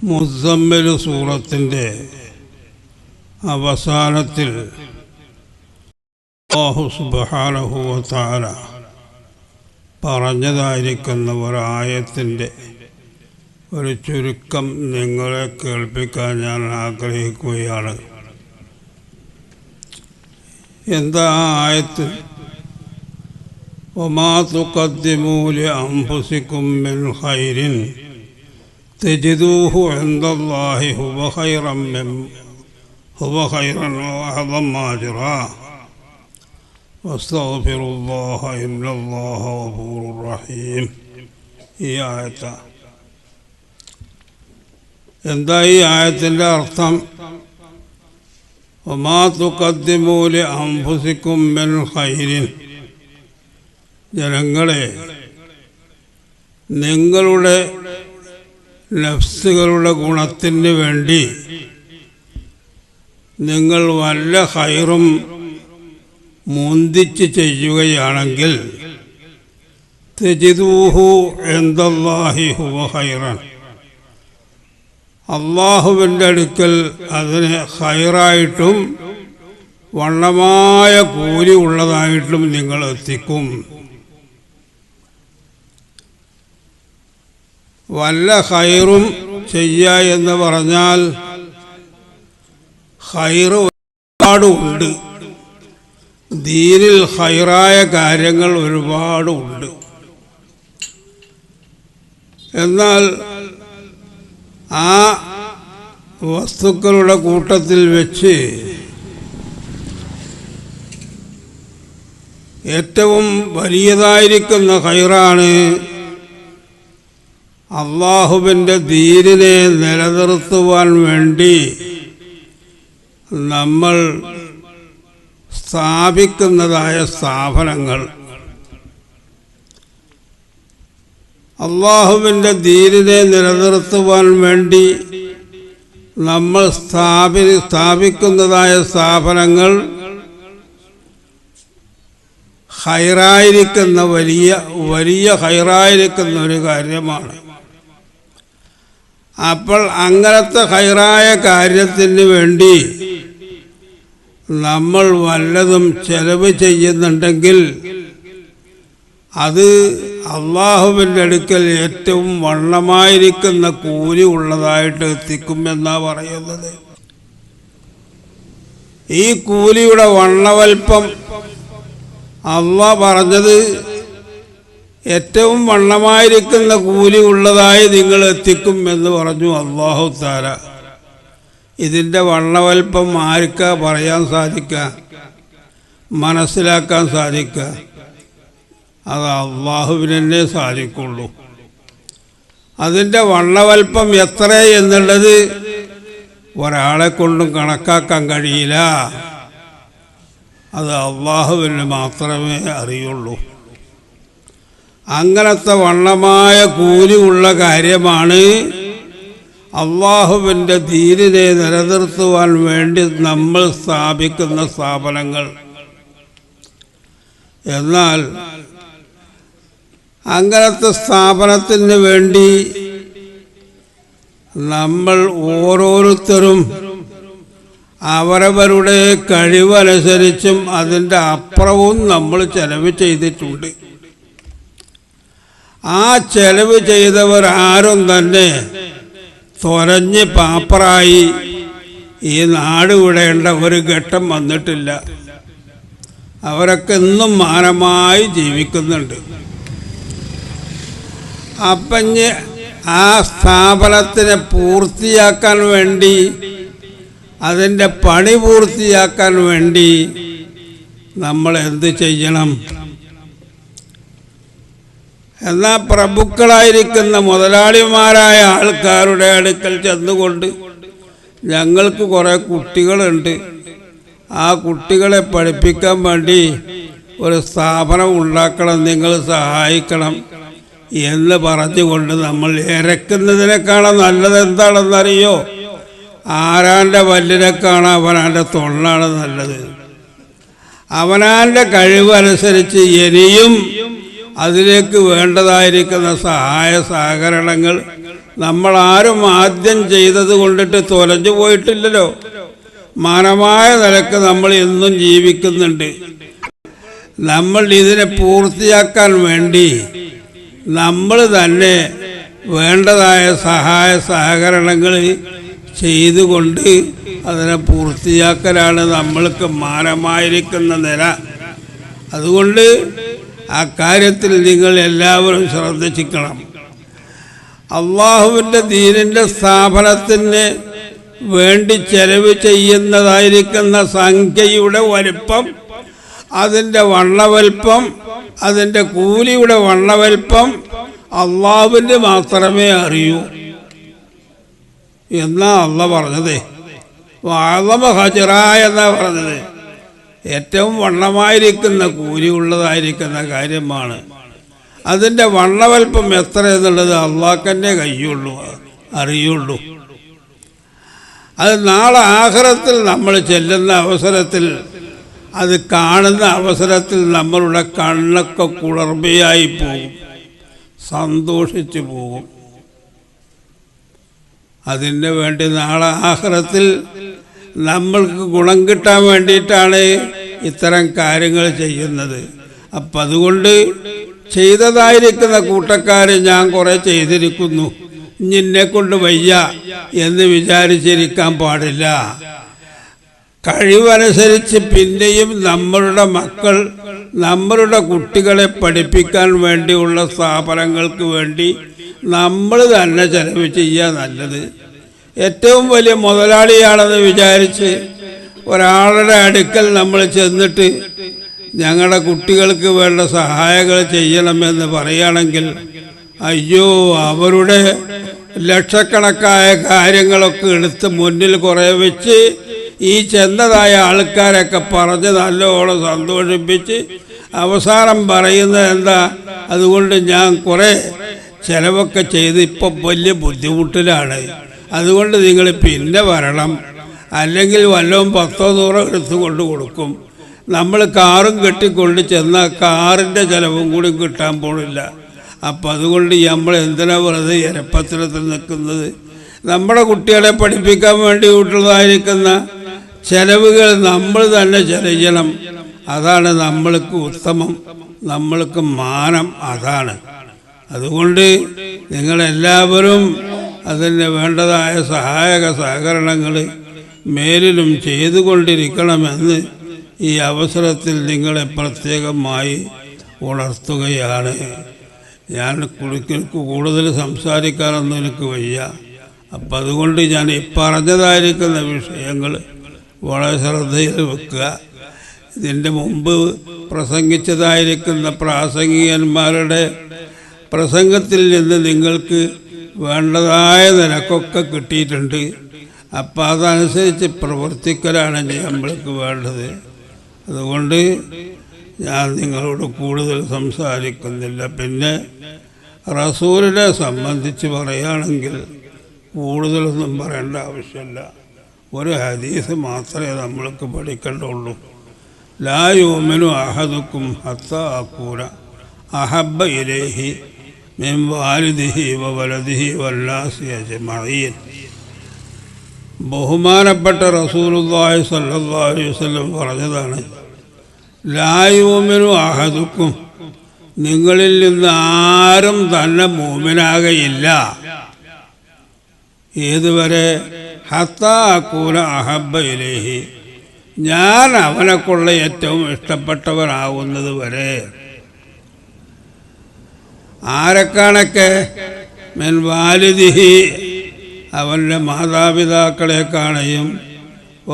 മുസമ്മിൽ സൂറത്തിൻ്റെ അവസാനത്തിൽ അല്ലാഹു സുബ്ഹാനഹു വ തആല പറഞ്ഞതായിരിക്കുന്ന ഒരായത്തിൻ്റെ ഒരു ചുരുക്കം നിങ്ങളെ കേൾപ്പിക്കാൻ ഞാൻ ആഗ്രഹിക്കുകയാണ്. എന്താ ആയത്ത്? വമാ തുഖദ്ദിമൂ ലിഅൻഫുസികും മിൻ ഖൈരിൻ തജിദൂഹു ഇൻദല്ലാഹി ഹുവ ഖൈറൻ വഅഅ്ളമ അജ്റാ വസ്തഗ്ഫിറുല്ലാഹ ഇന്നല്ലാഹ ഗഫൂറുർ റഹീം. ഈ ആയത്ത എന്താ? ഈ ആയത്തിൻ്റെ അർത്ഥം വമാ തുഖദ്ദിമൂ ലിഅൻഫുസികും മിൻ ഖൈരിൻ, ജനങ്ങളെ, നിങ്ങളുടെ നഫ്സുകളുടെ ഗുണത്തിന് വേണ്ടി നിങ്ങൾ വല്ല ഖൈറും മുന്തിച്ച് ചെയ്യുകയാണെങ്കിൽ തജിദൂഹു ഇൻദല്ലാഹി ഹുവ ഖൈറൻ, അള്ളാഹുവിൻ്റെ അടുക്കൽ അതിന് ഖൈറായിട്ടും വണ്ണമായ കൂലി ഉള്ളതായിട്ടും നിങ്ങൾ എത്തിക്കും. വല്ല ഖൈറും ചെയ്യുക എന്ന് പറഞ്ഞാൽ ഖൈറ് ഒരുപാടുണ്ട്, ദീനിൽ ഖൈറായ കാര്യങ്ങൾ ഒരുപാടുണ്ട്. എന്നാൽ ആ വസ്തുക്കളുടെ കൂട്ടത്തിൽ വെച്ച് ഏറ്റവും വലിയതായിരിക്കുന്ന ഖൈറാണ് അള്ളാഹുവിൻ്റെ ദീനിനെ നിലനിർത്തുവാൻ വേണ്ടി നമ്മൾ സ്ഥാപിക്കുന്നതായ സ്ഥാപനങ്ങൾ. അള്ളാഹുവിൻ്റെ ദീനിനെ നിലനിർത്തുവാൻ വേണ്ടി നമ്മൾ സ്ഥാപിക്കുന്നതായ സ്ഥാപനങ്ങൾ ഖൈറായിരിക്കുന്ന വലിയ ഖൈറായിരിക്കുന്ന ഒരു കാര്യമാണ്. അപ്പോൾ അങ്ങനത്തെ ഖൈറായ കാര്യത്തിന് വേണ്ടി നമ്മൾ വല്ലതും ചെലവ് ചെയ്യുന്നുണ്ടെങ്കിൽ അത് അള്ളാഹുവിൻ്റെ അടുക്കൽ ഏറ്റവും വണ്ണമായിരിക്കുന്ന കൂലി ഉള്ളതായിട്ട് എത്തിക്കുമെന്നാണ് പറയുന്നത്. ഈ കൂലിയുടെ വണ്ണവൽപ്പം അള്ളാഹ് പറഞ്ഞത് ഏറ്റവും വണ്ണമായിരിക്കുന്ന കൂലി ഉള്ളതായി നിങ്ങൾ എത്തിക്കും എന്ന് പറഞ്ഞു അല്ലാഹു തആല. ഇതിൻ്റെ വണ്ണവൽപ്പം ആർക്കാ പറയാൻ സാധിക്കുക, മനസ്സിലാക്കാൻ സാധിക്കുക? അത് അള്ളാഹുവിനെ സാധിക്കുള്ളൂ. അതിൻ്റെ വണ്ണവൽപ്പം എത്ര എന്നുള്ളത് ഒരാളെ കൊണ്ടും കണക്കാക്കാൻ കഴിയില്ല. അത് അള്ളാഹുവിന് മാത്രമേ അറിയുള്ളൂ. അങ്ങനത്തെ വണ്ണമായ കൂലി ഉള്ള കാര്യമാണ് അള്ളാഹുവിൻ്റെ ദീനിനെ നിലനിർത്തുവാൻ വേണ്ടി നമ്മൾ സ്ഥാപിക്കുന്ന സ്ഥാപനങ്ങൾ. എന്നാൽ അങ്ങനത്തെ സ്ഥാപനത്തിന് വേണ്ടി നമ്മൾ ഓരോരുത്തരും അവരവരുടെ കഴിവനുസരിച്ചും അതിൻ്റെ അപ്പുറവും നമ്മൾ ചെലവ് ചെയ്തിട്ടുണ്ട്. ആ ചെലവ് ചെയ്തവർ ആരും തന്നെ തൊരഞ്ഞ് പാപ്പറായി ഈ നാട് വിടേണ്ട ഒരു ഘട്ടം വന്നിട്ടില്ല. അവരൊക്കെ ഇന്നും മാനമായി ജീവിക്കുന്നുണ്ട്. അപ്പം ആ സ്ഥാപനത്തിനെ പൂർത്തിയാക്കാൻ വേണ്ടി, അതിൻ്റെ പണി പൂർത്തിയാക്കാൻ വേണ്ടി നമ്മൾ എന്ത് ചെയ്യണം? എന്നാൽ പ്രഭുക്കളായിരിക്കുന്ന മുതലാളിമാരായ ആൾക്കാരുടെ അടുക്കൽ ചെന്നുകൊണ്ട് ഞങ്ങൾക്ക് കുറേ കുട്ടികളുണ്ട്, ആ കുട്ടികളെ പഠിപ്പിക്കാൻ വേണ്ടി ഒരു സ്ഥാപനം ഉണ്ടാക്കണം, നിങ്ങൾ സഹായിക്കണം എന്ന് പറഞ്ഞുകൊണ്ട് നമ്മൾ ഇരക്കുന്നതിനേക്കാളും നല്ലത് എന്താണെന്നറിയോ? ആരാൻ്റെ പല്ലിനേക്കാണ് അവനാൻ്റെ തൊള്ളാണ് നല്ലത്. അവനാൻ്റെ കഴിവനുസരിച്ച് ഇനിയും അതിലേക്ക് വേണ്ടതായിരിക്കുന്ന സഹായ സഹകരണങ്ങൾ നമ്മളാരും ആദ്യം ചെയ്തത് കൊണ്ടിട്ട് തൊലഞ്ഞു പോയിട്ടില്ലല്ലോ. മാനമായ നിലക്ക് നമ്മൾ എന്നും ജീവിക്കുന്നുണ്ട്. നമ്മൾ ഇതിനെ പൂർത്തിയാക്കാൻ വേണ്ടി നമ്മൾ തന്നെ വേണ്ടതായ സഹായ സഹകരണങ്ങൾ ചെയ്തുകൊണ്ട് അതിനെ പൂർത്തിയാക്കലാണ് നമ്മൾക്ക് മാനമായിരിക്കുന്ന നില. അതുകൊണ്ട് ആ കാര്യത്തിൽ നിങ്ങൾ എല്ലാവരും ശ്രദ്ധിക്കണം. അള്ളാഹുവിൻ്റെ ദീനിൻ്റെ സ്ഥാപനത്തിന് വേണ്ടി ചെലവ് ചെയ്യുന്നതായിരിക്കുന്ന സംഖ്യയുടെ വലിപ്പം, അതിൻ്റെ വണ്ണവൽപ്പം, അതിൻ്റെ കൂലിയുടെ വണ്ണവൽപ്പം അള്ളാഹുവിന് മാത്രമേ അറിയൂ എന്നാ അള്ള പറഞ്ഞത്. വാളമ ഹജറ എന്നാ പറഞ്ഞത്. ഏറ്റവും വണ്ണമായിരിക്കുന്ന കൂലിയുള്ളതായിരിക്കുന്ന കാര്യമാണ്. അതിൻ്റെ വണ്ണവൽപ്പം എത്ര എന്നുള്ളത് അള്ളാഹ്ക്കന്നെ അറിയുള്ളൂ. അത് നാളെ ആഖിറത്തിൽ നമ്മൾ ചെല്ലുന്ന അവസരത്തിൽ, അത് കാണുന്ന അവസരത്തിൽ നമ്മളുടെ കണ്ണൊക്കെ കുളിർമയായി പോകും, സന്തോഷിച്ചു പോകും. അതിന് വേണ്ടി നാളെ ആഖിറത്തിൽ നമ്മൾക്ക് ഗുണം കിട്ടാൻ വേണ്ടിയിട്ടാണ് ഇത്തരം കാര്യങ്ങൾ ചെയ്യുന്നത്. അപ്പം അതുകൊണ്ട് ചെയ്തതായിരിക്കുന്ന കൂട്ടക്കാർ ഞാൻ കുറേ ചെയ്തിരിക്കുന്നു, ഇന്നെ കൊണ്ട് വയ്യ എന്ന് വിചാരിച്ചിരിക്കാൻ പാടില്ല. കഴിവനുസരിച്ച് പിന്നെയും നമ്മളുടെ മക്കൾ, നമ്മളുടെ കുട്ടികളെ പഠിപ്പിക്കാൻ വേണ്ടിയുള്ള സ്ഥാപനങ്ങൾക്ക് വേണ്ടി നമ്മൾ തന്നെ ചെലവ് ചെയ്യുക നല്ലത്. ഏറ്റവും വലിയ മുതലാളിയാണെന്ന് വിചാരിച്ച് ഒരാളുടെ അടുക്കൽ നമ്മൾ ചെന്നിട്ട് ഞങ്ങളുടെ കുട്ടികൾക്ക് വേണ്ട സഹായങ്ങൾ ചെയ്യണമെന്ന് പറയുകയാണെങ്കിൽ, അയ്യോ, അവരുടെ ലക്ഷക്കണക്കായ കാര്യങ്ങളൊക്കെ എടുത്ത് മുന്നിൽ കുറേ വെച്ച് ഈ ചെന്നതായ ആൾക്കാരൊക്കെ പറഞ്ഞ് നല്ലോണം സന്തോഷിപ്പിച്ച് അവസാനം പറയുന്നത് എന്താ, അതുകൊണ്ട് ഞാൻ കുറേ ചിലവൊക്കെ ചെയ്ത് ഇപ്പം വലിയ ബുദ്ധിമുട്ടിലാണ്, അതുകൊണ്ട് നിങ്ങൾ പിന്നെ വരണം, അല്ലെങ്കിൽ വല്ലതും 10-100 എടുത്തുകൊണ്ട് കൊടുക്കും. നമ്മൾ കാറും കെട്ടിക്കൊണ്ട് ചെന്നാൽ കാറിൻ്റെ ചിലവും കൂടി കിട്ടാൻ പോണില്ല. അപ്പം അതുകൊണ്ട് നമ്മൾ എന്തിനാ വെറുതെ എരപ്പത്തിനത്തിൽ നിൽക്കുന്നത്? നമ്മുടെ കുട്ടികളെ പഠിപ്പിക്കാൻ വേണ്ടിയിട്ടുള്ളതായിരിക്കുന്ന ചെലവുകൾ നമ്മൾ തന്നെ ചെയ്യണം. അതാണ് നമ്മൾക്ക് ഉത്തമം, നമ്മൾക്ക് മാനം അതാണ്. അതുകൊണ്ട് നിങ്ങളെല്ലാവരും അതിന് വേണ്ടതായ സഹായക സഹകരണങ്ങൾ മേലിലും ചെയ്തുകൊണ്ടിരിക്കണമെന്ന് ഈ അവസരത്തിൽ നിങ്ങളെ പ്രത്യേകമായി ഉണർത്തുകയാണ്. ഞാൻ കൂടുതൽ സംസാരിക്കാനൊന്നും എനിക്ക് വയ്യ. അപ്പം അതുകൊണ്ട് ഞാൻ ഈ പറഞ്ഞതായിരിക്കുന്ന വിഷയങ്ങൾ വളരെ ശ്രദ്ധയിൽ വെക്കുക. ഇതിൻ്റെ മുമ്പ് പ്രസംഗിച്ചതായിരിക്കുന്ന പ്രാസംഗികന്മാരുടെ പ്രസംഗത്തിൽ നിന്ന് നിങ്ങൾക്ക് വേണ്ടതായ നിലക്കൊക്കെ കിട്ടിയിട്ടുണ്ട്. അപ്പം അതനുസരിച്ച് പ്രവർത്തിക്കലാണ് നമ്മൾക്ക് വേണ്ടത്. അതുകൊണ്ട് ഞാൻ നിങ്ങളോട് കൂടുതൽ സംസാരിക്കുന്നില്ല. പിന്നെ റസൂലിനെ സംബന്ധിച്ച് പറയുകയാണെങ്കിൽ കൂടുതലൊന്നും പറയേണ്ട ആവശ്യമില്ല. ഒരു ഹദീസ് മാത്രമേ നമ്മൾക്ക് പഠിക്കേണ്ടുള്ളൂ. ലാ യുമിനു അഹദുക്കും ഹത്താ അകൂന അഹബ്ബ ഇലൈഹി മിൻ വാലിദിഹി വവലദിഹി വന്നാസി അജ്മഈൻ. ബഹുമാനപ്പെട്ട റസൂലുള്ളാഹി സ്വല്ലല്ലാഹു അലൈഹി വസല്ലം പറഞ്ഞതാണ്, ലാ യുമിനു അഹദുക്കും, നിങ്ങളിൽ നിന്ന് ആരും തന്നെ മൂമിനാകയില്ല. ഏതുവരെ? ഹത്താ അകൂന അഹബ്ബ ഇലൈഹി, ഞാൻ അവനെക്കുള്ള ഏറ്റവും ഇഷ്ടപ്പെട്ടവനാകുന്നത് വരെ. ആരെക്കാണൊക്കെ? മിൻ വാലിദിഹി, അവൻ്റെ മാതാപിതാക്കളെ കാണുകയും,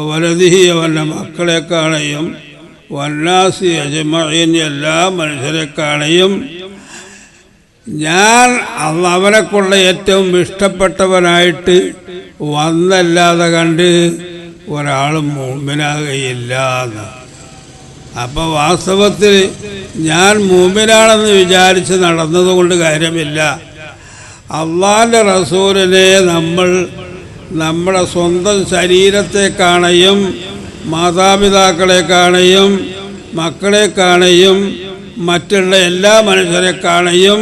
വലദിഹി, അവൻ്റെ മക്കളെ കാണുകയും, വന്നാസി അജ്മഈൻ, എല്ലാ മനുഷ്യരെ കാണുകയും ഞാൻ അവനെക്കുള്ള ഏറ്റവും ഇഷ്ടപ്പെട്ടവനായിട്ട് വന്നല്ലാതെ കണ്ട് ഒരാളും മൂമിനാകയില്ല എന്ന്. അപ്പോൾ വാസ്തവത്തിൽ ഞാൻ മൂമിനാണെന്ന് വിചാരിച്ച് നടന്നതുകൊണ്ട് കാര്യമില്ല. അള്ളാഹിൻ്റെ റസൂലിനെ നമ്മൾ നമ്മുടെ സ്വന്തം ശരീരത്തെ കാണുകയും, മാതാപിതാക്കളെ കാണുകയും, മക്കളെ കാണുകയും, മറ്റുള്ള എല്ലാ മനുഷ്യരെ കാണുകയും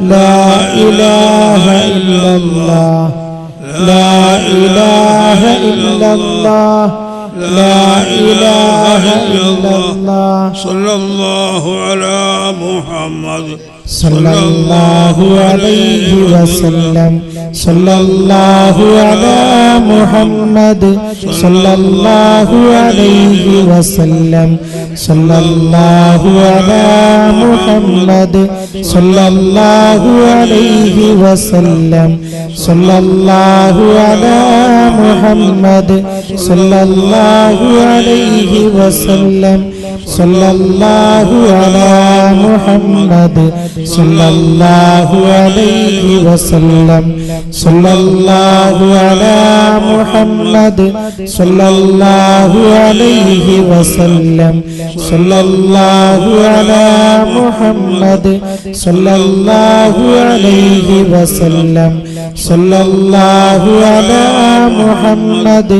لا إله إلا الله لا إله إلا الله لا إله إلا الله صلى الله على محمد صلى الله عليه وسلم صلى الله على محمد صلى الله عليه وسلم صلى الله على محمد صلى الله عليه وسلم صلى الله على محمد صلى الله عليه وسلم صلى الله على محمد صلى الله عليه وسلم صلى الله على محمد صلى الله عليه وسلم صلى الله على محمد صلى الله عليه وسلم صلى الله على محمد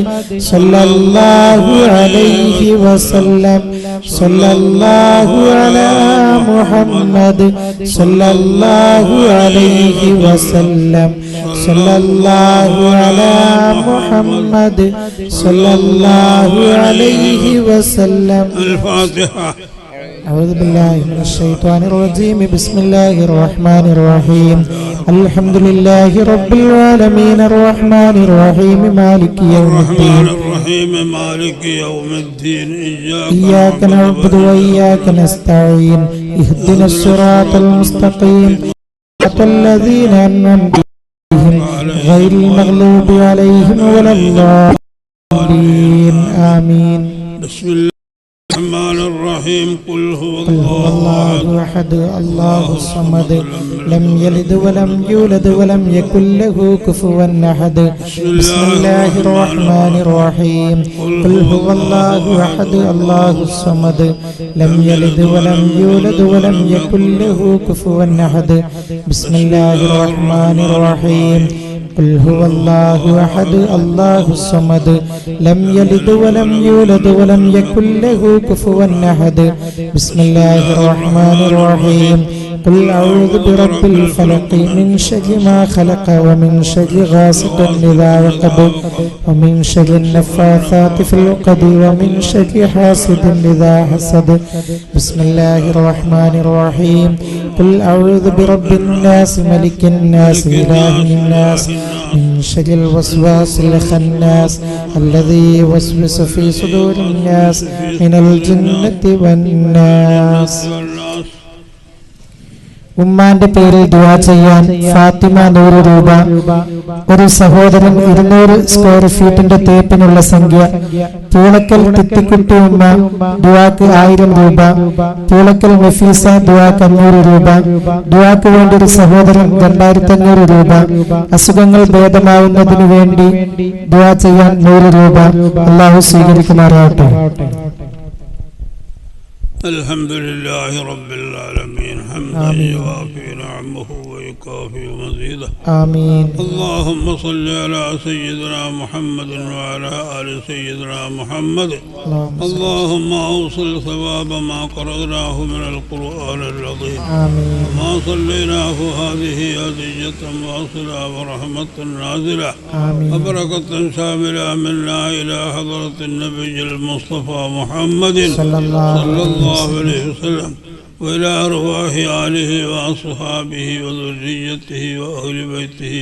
صلى الله عليه وسلم صلى الله على محمد صلى الله عليه وسلم صلى الله على محمد صلى الله عليه وسلم. الفاتحة. أعوذ بالله من الشيطان الرجيم. بسم الله الرحمن الرحيم. الحمد لله رب العالمين الرحمن الرحيم مالك يوم الدين مالك يوم الدين إياك نعبد وإياك نستعين اهدنا الصراط المستقيم صراط الذين أنعمت عليهم غير المغلوب عليهم ولا الضالين آمين. بسم الله الرحمن الرحيم. قل هو الله أحد الله الصمد لم يلد ولم يولد ولم يكن له كفوا أحد. بسم الله الرحمن الرحيم. قل هو الله أحد الله الصمد لم يلد ولم يولد ولم يكن له كفوا أحد. بسم الله الرحمن الرحيم. قل هو الله أحد الله الصمد لم يلد ولم يولد ولم يكن له كفوا أحد. بسم الله الرحمن الرحيم. قل أعوذ برب الفلق من شر ما خلق ومن شر غاسق إذا وقب ومن شر النفاثات في العقد ومن شر حاسد إذا حسد. بسم الله الرحمن الرحيم. قل أعوذ برب الناس ملك الناس إله الناس من شر الوسواس الخناس الذي يوسوس في صدور الناس من الجنة والناس. ഉമ്മാന്റെ പേരിൽ ദുആ ചെയ്യാൻ ഫാത്തിമ 100 രൂപ. ഒരു സഹോദരൻ 200 സ്ക്വയർ ഫീറ്റിന്റെ തേപ്പിനുള്ള സംഖ്യ. പൂളക്കൽ തിത്തിക്കുട്ടി ഉമ്മ ദുആക്ക് 1000 രൂപ. പൂളക്കൽ നഫീസ ദുആക്ക് 500 രൂപ. ദുആക്ക് വേണ്ടി ഒരു സഹോദരൻ 2500 രൂപ. അസുഖങ്ങൾ ഭേദമാവുന്നതിനു വേണ്ടി ദുആ ചെയ്യാൻ 100 രൂപ. അല്ലാഹു സ്വീകരിക്കുമാറാകട്ടെ. الحمد لله رب العالمين حمدا يوافي نعمه ويكافئ مزيده. آمين. اللهم صل على سيدنا محمد وعلى آل سيدنا محمد. اللهم أوصل ثواب ما قرأناه من القرآن العظيم. آمين. ما صليناه هذه هدية واصلة ورحمة نازلة. آمين. وبركة شاملة منا إلى حضرة النبي المصطفى محمد صلى الله عليه وسلم وإلى أرواح آله وأصحابه وذريته وأهل بيته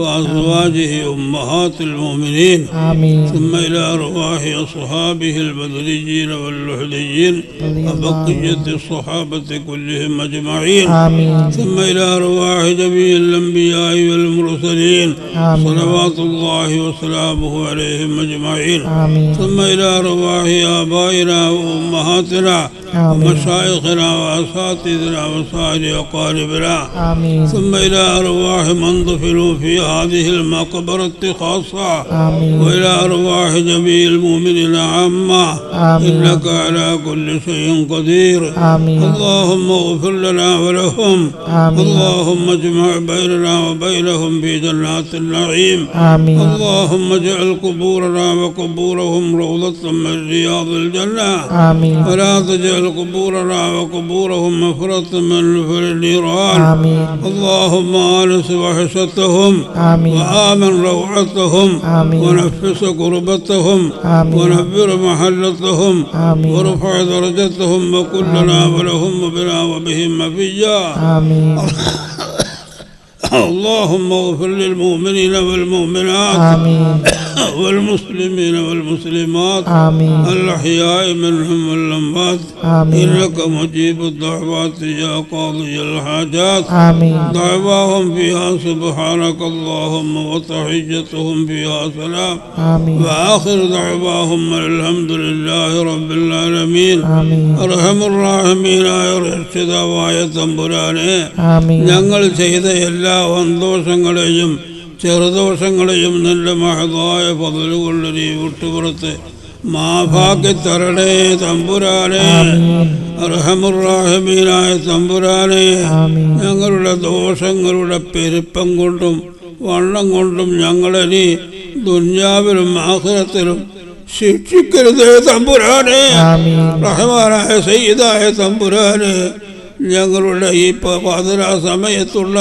وأزواجه أمهات المؤمنين. آمين. ثم إلى أرواح أصحابه البدريين واللحديين وبقية الصحابة كلهم أجمعين. آمين. ثم إلى أرواح جميع الأنبياء والمرسلين صلوات الله وسلامه عليهم أجمعين. آمين. ثم إلى أرواح آبائنا وأمهاتنا ومشايخنا وأساتذتنا وسائر أقاربنا. آمين. ثم إلى أرواح من دفنوا في هذه المقبرة خاصة آمين وإلى أرواح جميع المؤمنين عامة آمين إنك على كل شيء قدير آمين اللهم اغفر لنا ولهم آمين اللهم اجمع بيننا وبينهم في جنات النعيم آمين اللهم اجعل قبورنا وقبورهم روضة من رياض الجنة آمين ولا تجعل قبورنا وقبورهم مفرة من نفر النيران آمين اللهم آنس وحشتهم آمين وآمن روعتهم آمين ونفس كربتهم آمين ونبر محلتهم آمين ورفع درجتهم وكلنا ولهم وبنا وبهم مفيا آمين اللهم اغفر للمؤمنين والمؤمنات آمين والمسلمين والمسلمات آمين الأحياء منهم والأموات آمين إنك مجيب الدعوات يا قاضي الحاجات آمين دعواهم فيها سبحانك اللهم وتحيتهم فيها سلام آمين وآخر دعواهم الحمد لله رب العالمين آمين أرحم الراحمين രക്ഷിതാവായ തമ്പുരാനെ آمين ഞങ്ങൾ ചെയ്ത എല്ലാ വൻദോഷങ്ങളെയും ചെറുദോഷങ്ങളെയും നല്ല മഹതായ ഫضലുകൊണ്ട് നീ വിട്ടുപുറത്ത് മാഫാക്കി തരണേ തമ്പുരാനെ അർഹമുർറാഹിമീനായ തമ്പുരാനെ آمين ഞങ്ങളുടെ ദോഷങ്ങളുടെ പെരുപ്പം കൊണ്ടും വണ്ണം കൊണ്ടും ഞങ്ങളെ നീ ദുന്യാവിലും ആഖിറത്തിലും ശിക്ഷിക്കരുതേ തമ്പുരാനെ آمين റഹ്മാനായ സയ്യിദായ തമ്പുരാനെ ഞങ്ങളുടെ ഈ പാതിരാ സമയത്തുള്ള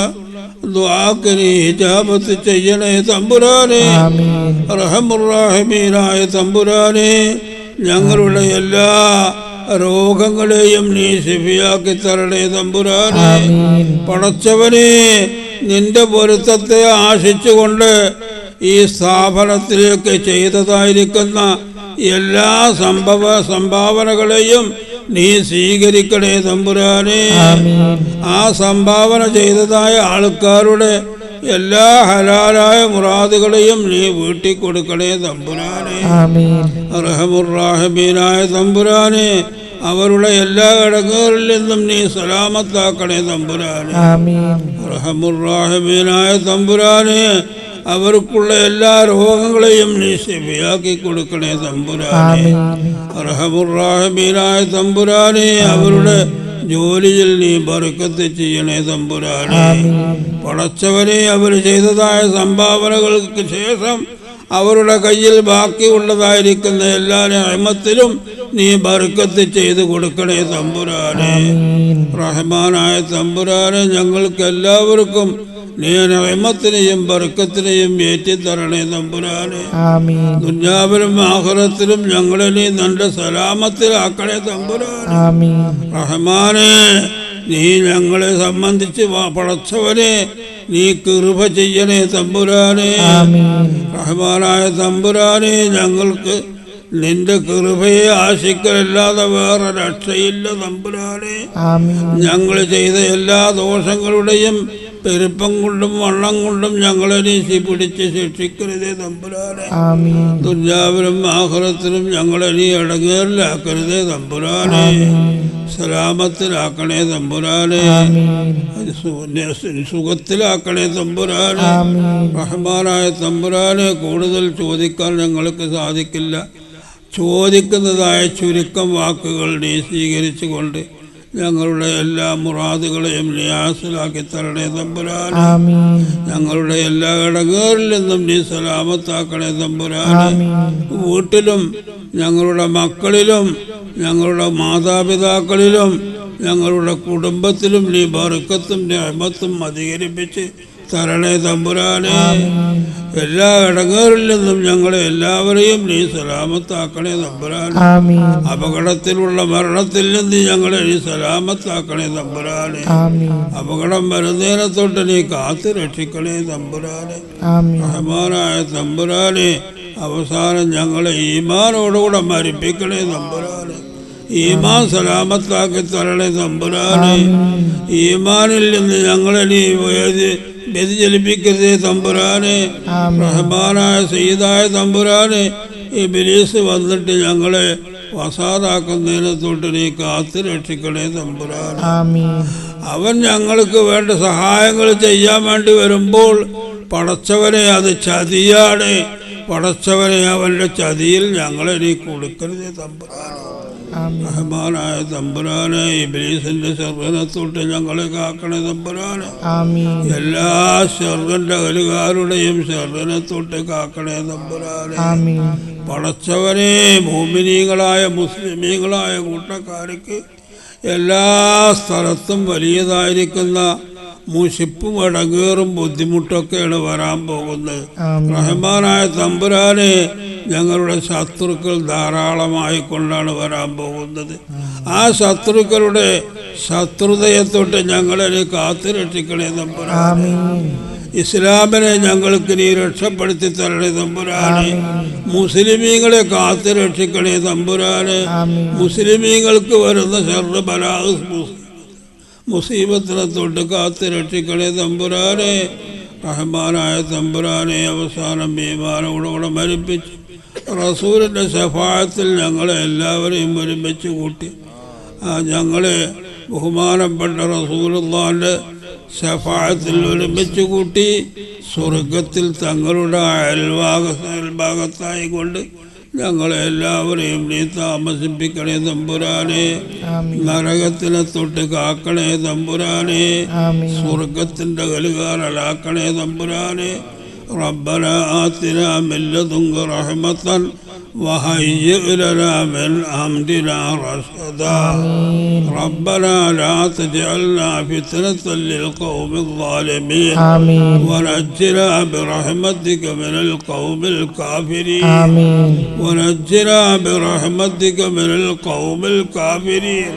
ദുആക്ക് നീ ഇജാബത്ത് ചെയ്യണേ തമ്പുരാനെ آمين റഹ്മുർറാഹിമീനായ തമ്പുരാനെ ഞങ്ങളുടെ എല്ലാ രോഗങ്ങളെയും നീ ശിഫിയാക്കി തരണേ തമ്പുരാനെ آمين പടച്ചവനെ നിന്റെ പൊരുത്തത്തെ ആശിച്ചുകൊണ്ട് ഈ സ്ഥാപനത്തിലേക്ക് ചെയ്തതായിരിക്കുന്ന എല്ലാ സംഭാവനകളെയും നീ സ്വീകരിക്കണേ തമ്പുരാനെ آمين ആ സംഭാവന ചെയ്തതായ ആൾക്കാരുടെ എല്ലാ ഹലാലായ മുറാദുകളെയും നീ വീട്ടി കൊടുക്കണേ തമ്പുരാനെ آمين റഹമുർറാഹിമീനായ തമ്പുരാനെ അവരുടെ എല്ലാ ഇടങ്ങേറിൽ നിന്നും നീ സലാമത്താക്കണേ തമ്പുരാനെ آمين റഹമുർറാഹിമീനായ തമ്പുരാനെ അവർക്കുള്ള എല്ലാ രോഗങ്ങളെയും നീ ശിഫിയാക്കി കൊടുക്കണേ തമ്പുരാനെ റഹമുർറാഹിമീനായ തമ്പുരാനെ അവരുടെ ജോലിയിൽ നീ ബർക്കത്ത് ചെയ്യണേ തമ്പുരാനെ പടച്ചവനെ അവർ ചെയ്തതായ സംഭാവനകൾക്ക് ശേഷം അവരുടെ കയ്യിൽ ബാക്കിയുള്ളതായിരിക്കുന്ന എല്ലാ നിഅമത്തിലും നീ ബർക്കത്ത് ചെയ്ത് കൊടുക്കണേ തമ്പുരാനെ റഹ്മാനായ തമ്പുരാനെ ഞങ്ങൾക്ക് എല്ലാവർക്കും നീ നിഅമത്തിനെയും ബർക്കത്തിനെയും ഏറ്റിത്തരണേ തമ്പുരാനെ ദുനിയാവിലും ആഖിറത്തിലും ഞങ്ങളെ നീ നല്ല സലാമത്തിലാക്കണേ തമ്പുരാനെ റഹ്മാനെ നീ ഞങ്ങളെ സംബന്ധിച്ച് പടച്ചവനെ നീ കൃപ ചെയ്യണേ തമ്പുരാനെ റഹ്മാനായ തമ്പുരാനെ ഞങ്ങൾക്ക് നിന്റെ കൃപയെ ആശിക്കലല്ലാതെ വേറെ രക്ഷയില്ല തമ്പുരാനെ ഞങ്ങൾ ചെയ്ത എല്ലാ ദോഷങ്ങളുടെയും പെരുപ്പം കൊണ്ടും വണ്ണം കൊണ്ടും ഞങ്ങളെ നീ പിടിച്ച് ശിക്ഷിക്കരുതേ തമ്പുരാനെ ദുനിയാവിലും ആഖിറത്തിലും ഞങ്ങളെ നീ ഇടങ്ങേറിലാക്കരുതേ തമ്പുരാനെ സലാമത്തിലാക്കണേ തമ്പുരാനെ സുഖത്തിലാക്കണേ തമ്പുരാനെ റഹ്മാനായ തമ്പുരാനെ കൂടുതൽ ചോദിക്കാൻ ഞങ്ങൾക്ക് സാധിക്കില്ല ചോദിക്കുന്നതായ ചുരുക്കം വാക്കുകൾ നീ സ്വീകരിച്ചുകൊണ്ട് ഞങ്ങളുടെ എല്ലാ മുറാദുകളെയും നീ ഹാസിലാക്കി തരണേ തമ്പുരാനെ ഞങ്ങളുടെ എല്ലാ ഇടങ്ങേറിൽ നിന്നും നീ സലാമത്താക്കണേ തമ്പുരാനെ വീട്ടിലും ഞങ്ങളുടെ മക്കളിലും ഞങ്ങളുടെ മാതാപിതാക്കളിലും ഞങ്ങളുടെ കുടുംബത്തിലും നീ ബർക്കത്തും നിഅമത്തും അധികരിപ്പിച്ച് തരണേ തമ്പുരാനെ എല്ലാ ഇടങ്ങേറിൽ നിന്നും ഞങ്ങളെ എല്ലാവരെയും നീ സലാമത്താക്കണേ തമ്പുരാനെ അപകടത്തിലുള്ള മരണത്തിൽ നിന്ന് ഞങ്ങളെ നീ സലാമത്താക്കണേ തമ്പുരാനെ അപകടം വരുന്നതിനെ തൊട്ട് നീ കാത്തു രക്ഷിക്കണേ തമ്പുരാനെ റഹ്മാനായ തമ്പുരാനെ അവസാനം ഞങ്ങളെ ഈമാനോടുകൂടെ മരിപ്പിക്കണേ തമ്പുരാനെ ഈമാൻ സലാമത്താക്കി തരണേ തമ്പുരാനെ ഈമാനിൽ നിന്ന് ഞങ്ങളെ നീ വ്യതിചലിപ്പിക്കരുതേ തമ്പുരാനെ റഹ്മാനായ സയ്യിദായ തമ്പുരാനെ ഇബ്ലീസ് വന്നിട്ട് ഞങ്ങളെ വസാദാക്കുന്നതിനെ തൊട്ട് നീ കാത്തു രക്ഷിക്കണേ തമ്പുരാനെ അവൻ ഞങ്ങൾക്ക് വേണ്ട സഹായങ്ങൾ ചെയ്യാൻ വേണ്ടി വരുമ്പോൾ പടച്ചവനെ അത് ചതിയാണ്. പടച്ചവനെ അവന്റെ ചതിയിൽ ഞങ്ങളെ നീ കൊടുക്കരുത് തമ്പുരാനെ. റഹ്മാനായ തമ്പുരാനെ, ഇബ്ലീസിന്റെ ശർറിനെ തൊട്ട് ഞങ്ങളെ കാക്കണേ തമ്പുരാനെ. എല്ലാ ശർറിന്റെ അകലുകാരുടെയും ശർറിനെ തൊട്ട് കാക്കണേ തമ്പുരാനെ. പടച്ചവനെ, മുഅ്മിനീങ്ങളായ മുസ്ലിമീങ്ങളായ കൂട്ടക്കാർക്ക് എല്ലാ സ്ഥലത്തും വലിയതായിരിക്കുന്ന മുഷിപ്പും ഇടങ്ങേറും ബുദ്ധിമുട്ടൊക്കെയാണ് വരാൻ പോകുന്നത്. റഹ്മാനായ തമ്പുരാനെ, ഞങ്ങളുടെ ശത്രുക്കൾ ധാരാളമായി കൊണ്ടാണ് വരാൻ പോകുന്നത്. ആ ശത്രുക്കളുടെ ശത്രുതയെ തൊട്ട് ഞങ്ങളെ കാത്തുരക്ഷിക്കണേ തമ്പുരാനെ. ഇസ്ലാമിനെ ഞങ്ങൾക്ക് നീ രക്ഷപ്പെടുത്തി തരണേ തമ്പുരാനെ. മുസ്ലിമീങ്ങളെ കാത്തുരക്ഷിക്കണേ തമ്പുരാനെ. മുസ്ലിമീങ്ങൾക്ക് വരുന്ന ശർറ് ബലാ മുസീബത്തിനെ തൊട്ട് കാത്ത് രക്ഷിക്കണേ തമ്പുരാനെ. റഹ്മാനായ തമ്പുരാനെ, അവസാനം ഈമാനോടുകൂടെ മരിപ്പിച്ച് റസൂലിൻ്റെ ശഫാഅത്തിൽ ഞങ്ങളെ എല്ലാവരെയും ഒരുമിച്ച് കൂട്ടി ഞങ്ങളെ ബഹുമാനപ്പെട്ട റസൂലുള്ളാഹിന്റെ ശഫാഅത്തിൽ ഒരുമിച്ച് കൂട്ടി സ്വർഗത്തിൽ തങ്ങളുടെ അയൽഭാഗത്തായി കൊണ്ട് ഞങ്ങളെ എല്ലാവരെയും നീ താമസിപ്പിക്കണേ തമ്പുരാനെ. നരകത്തിനെ തൊട്ട് കാക്കണേ തമ്പുരാനെ. സ്വർഗത്തിന്റെ കലുകാരലാക്കണേ തമ്പുരാനെ. റബ്ബനാ ആതിനാ മിൻ ലദുൻക റഹ്മതൻ وهيئ لنا من أمرنا رشدا ربنا لا تجعلنا فتنة للقوم الظالمين ونجنا برحمتك من القوم الكافرين ونجنا برحمتك من القوم الكافرين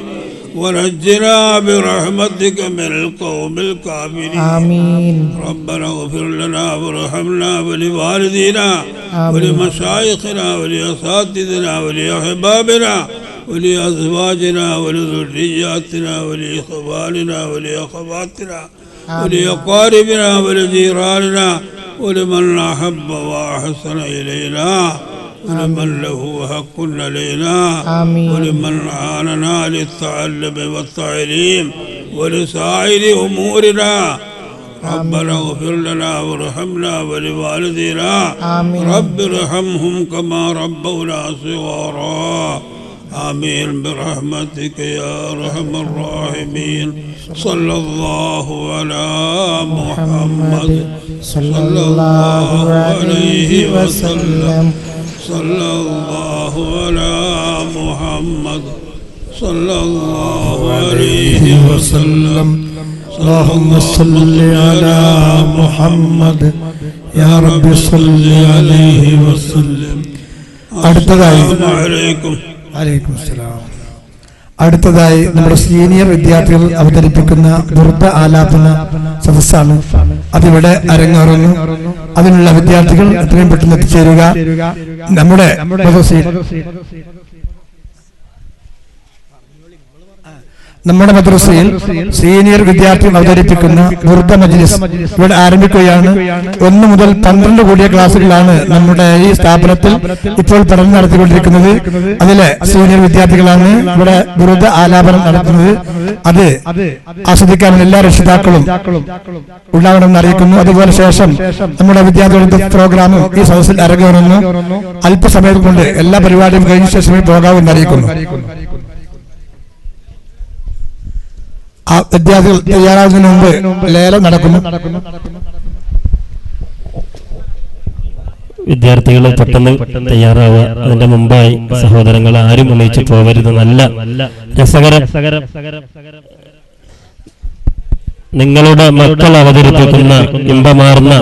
ونجنا برحمتك من القوم الكافرين آمين. ربنا اغفر لنا وارحمنا ولوالدينا ولمشايخنا ولأساتذتنا ولأحبابنا ولأزواجنا ولذرياتنا ولإخواننا ولأخواتنا ولأقاربنا ولجيراننا ولمن أحب وأحسن إلينا ولمن له حق علينا ولمن أعاننا للتعلم والتعليم ولسائر أمورنا ربنا اغفر لنا وارحمنا ولوالدينا رب ارحمهم كما ربونا صغارا آمين برحمتك يا أرحم الراحمين صلى الله على محمد صلى الله عليه وسلم صلى الله على محمد صلى الله عليه وسلم اللهم صل على محمد يا رب صل عليه وسلم. അടുത്തതായി നമ്മുടെ സീനിയർ വിദ്യാർത്ഥികൾ അവതരിപ്പിക്കുന്ന ബുർദ ആലാപന സദസ്സാണ്. അതിവിടെ അരങ്ങേറുന്നു. അതിനുള്ള വിദ്യാർത്ഥികൾ എത്രയും പെട്ടെന്ന് എത്തിച്ചേരുക. നമ്മുടെ മദ്രസയിൽ സീനിയർ വിദ്യാർത്ഥി അവതരിപ്പിക്കുന്ന ബുർദ മജ്ലിസ് ഇവിടെ ആരംഭിക്കുകയാണ്. 1 മുതൽ 12 കൂടിയ ക്ലാസുകളാണ് നമ്മുടെ ഈ സ്ഥാപനത്തിൽ ഇപ്പോൾ പഠനം നടത്തിക്കൊണ്ടിരിക്കുന്നത്. അതിലെ സീനിയർ വിദ്യാർത്ഥികളാണ് ഇവിടെ ബുർദ ആലാപനം നടത്തുന്നത്. അത് ആസ്വദിക്കാനുള്ള എല്ലാ രക്ഷിതാക്കളും ഉണ്ടാകണമെന്ന് അറിയിക്കുന്നു. അതുപോലെ ശേഷം നമ്മുടെ വിദ്യാർത്ഥികളുടെ പ്രോഗ്രാമും ഈ സദസ്സിൽ അരങ്ങേറുന്നു. അല്പസമയം കൊണ്ട് എല്ലാ പരിപാടിയും കഴിഞ്ഞ ശേഷമേ പോകാമെന്ന് അറിയിക്കുന്നു. ആ വിദ്യാർത്ഥികൾ തയ്യാറാകുന്നതിന് മുമ്പ് ലേലം നടക്കുന്നു. വിദ്യാർത്ഥികൾ പെട്ടെന്ന് തയ്യാറാവുക. അതിന്റെ മുമ്പായി സഹോദരങ്ങൾ ആരും ഒന്നിച്ചു പോകരുത്. നല്ല രസകരം നിങ്ങളുടെ മക്കൾ അവതരിപ്പിക്കുന്ന ഇമ്പമാർന്ന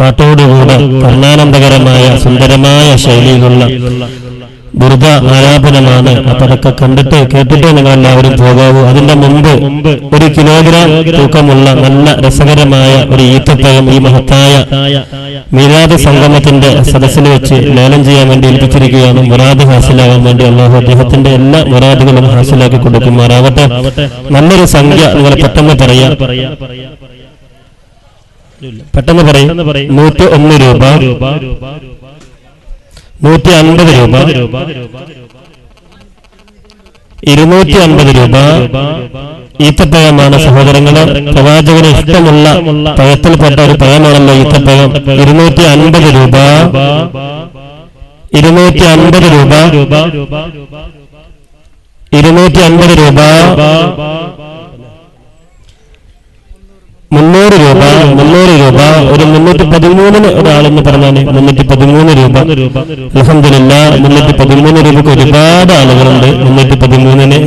പാട്ടോടുകൂടെ കർണാനന്ദകരമായ സുന്ദരമായ ശൈലിയിലുള്ള ബുർദ ആലാപനമാണ്. അപ്പൊ അതൊക്കെ കണ്ടിട്ട് കേട്ടിട്ട് നിങ്ങൾ എല്ലാവരും പോകാവൂ. അതിന്റെ മുമ്പ് 1 കിലോഗ്രാം തൂക്കമുള്ള നല്ല രസകരമായ ഒരു ഈത്തപ്പഴം ഈ മഹത്തായ മീലാദ് സംഗമത്തിന്റെ സദസ്സിൽ വെച്ച് ലേലം ചെയ്യാൻ വേണ്ടി ഏൽപ്പിച്ചിരിക്കുകയാണ്. മുറാദ് ഹാസിലാകാൻ വേണ്ടി അല്ലാഹു അദ്ദേഹത്തിന്റെ എല്ലാ മുറാദുകളും ഹാസിലാക്കി കൊടുക്കുമാറാവട്ടെ. നല്ലൊരു സംഖ്യ നിങ്ങൾ പെട്ടെന്ന് പറയാ 101 രൂപ, 150 രൂപ, 250 രൂപ, ഈത്തപ്പഴമാണ് സഹോദരങ്ങളെ. പ്രവാചകന് ഇഷ്ടമുള്ള പഴത്തിൽപ്പെട്ട ഒരു പഴമാണല്ലോ ഈത്തപ്പഴം. 250 രൂപ 250 രൂപ 250 രൂപ 300 രൂപ 300 രൂപ ഒരു 313 ഒരാളെന്ന് പറഞ്ഞാൽ 313 രൂപ. അൽഹംദുലില്ലാഹ് 313 രൂപക്ക് ഒരുപാട് ആളുകളുണ്ട്. 313-ന്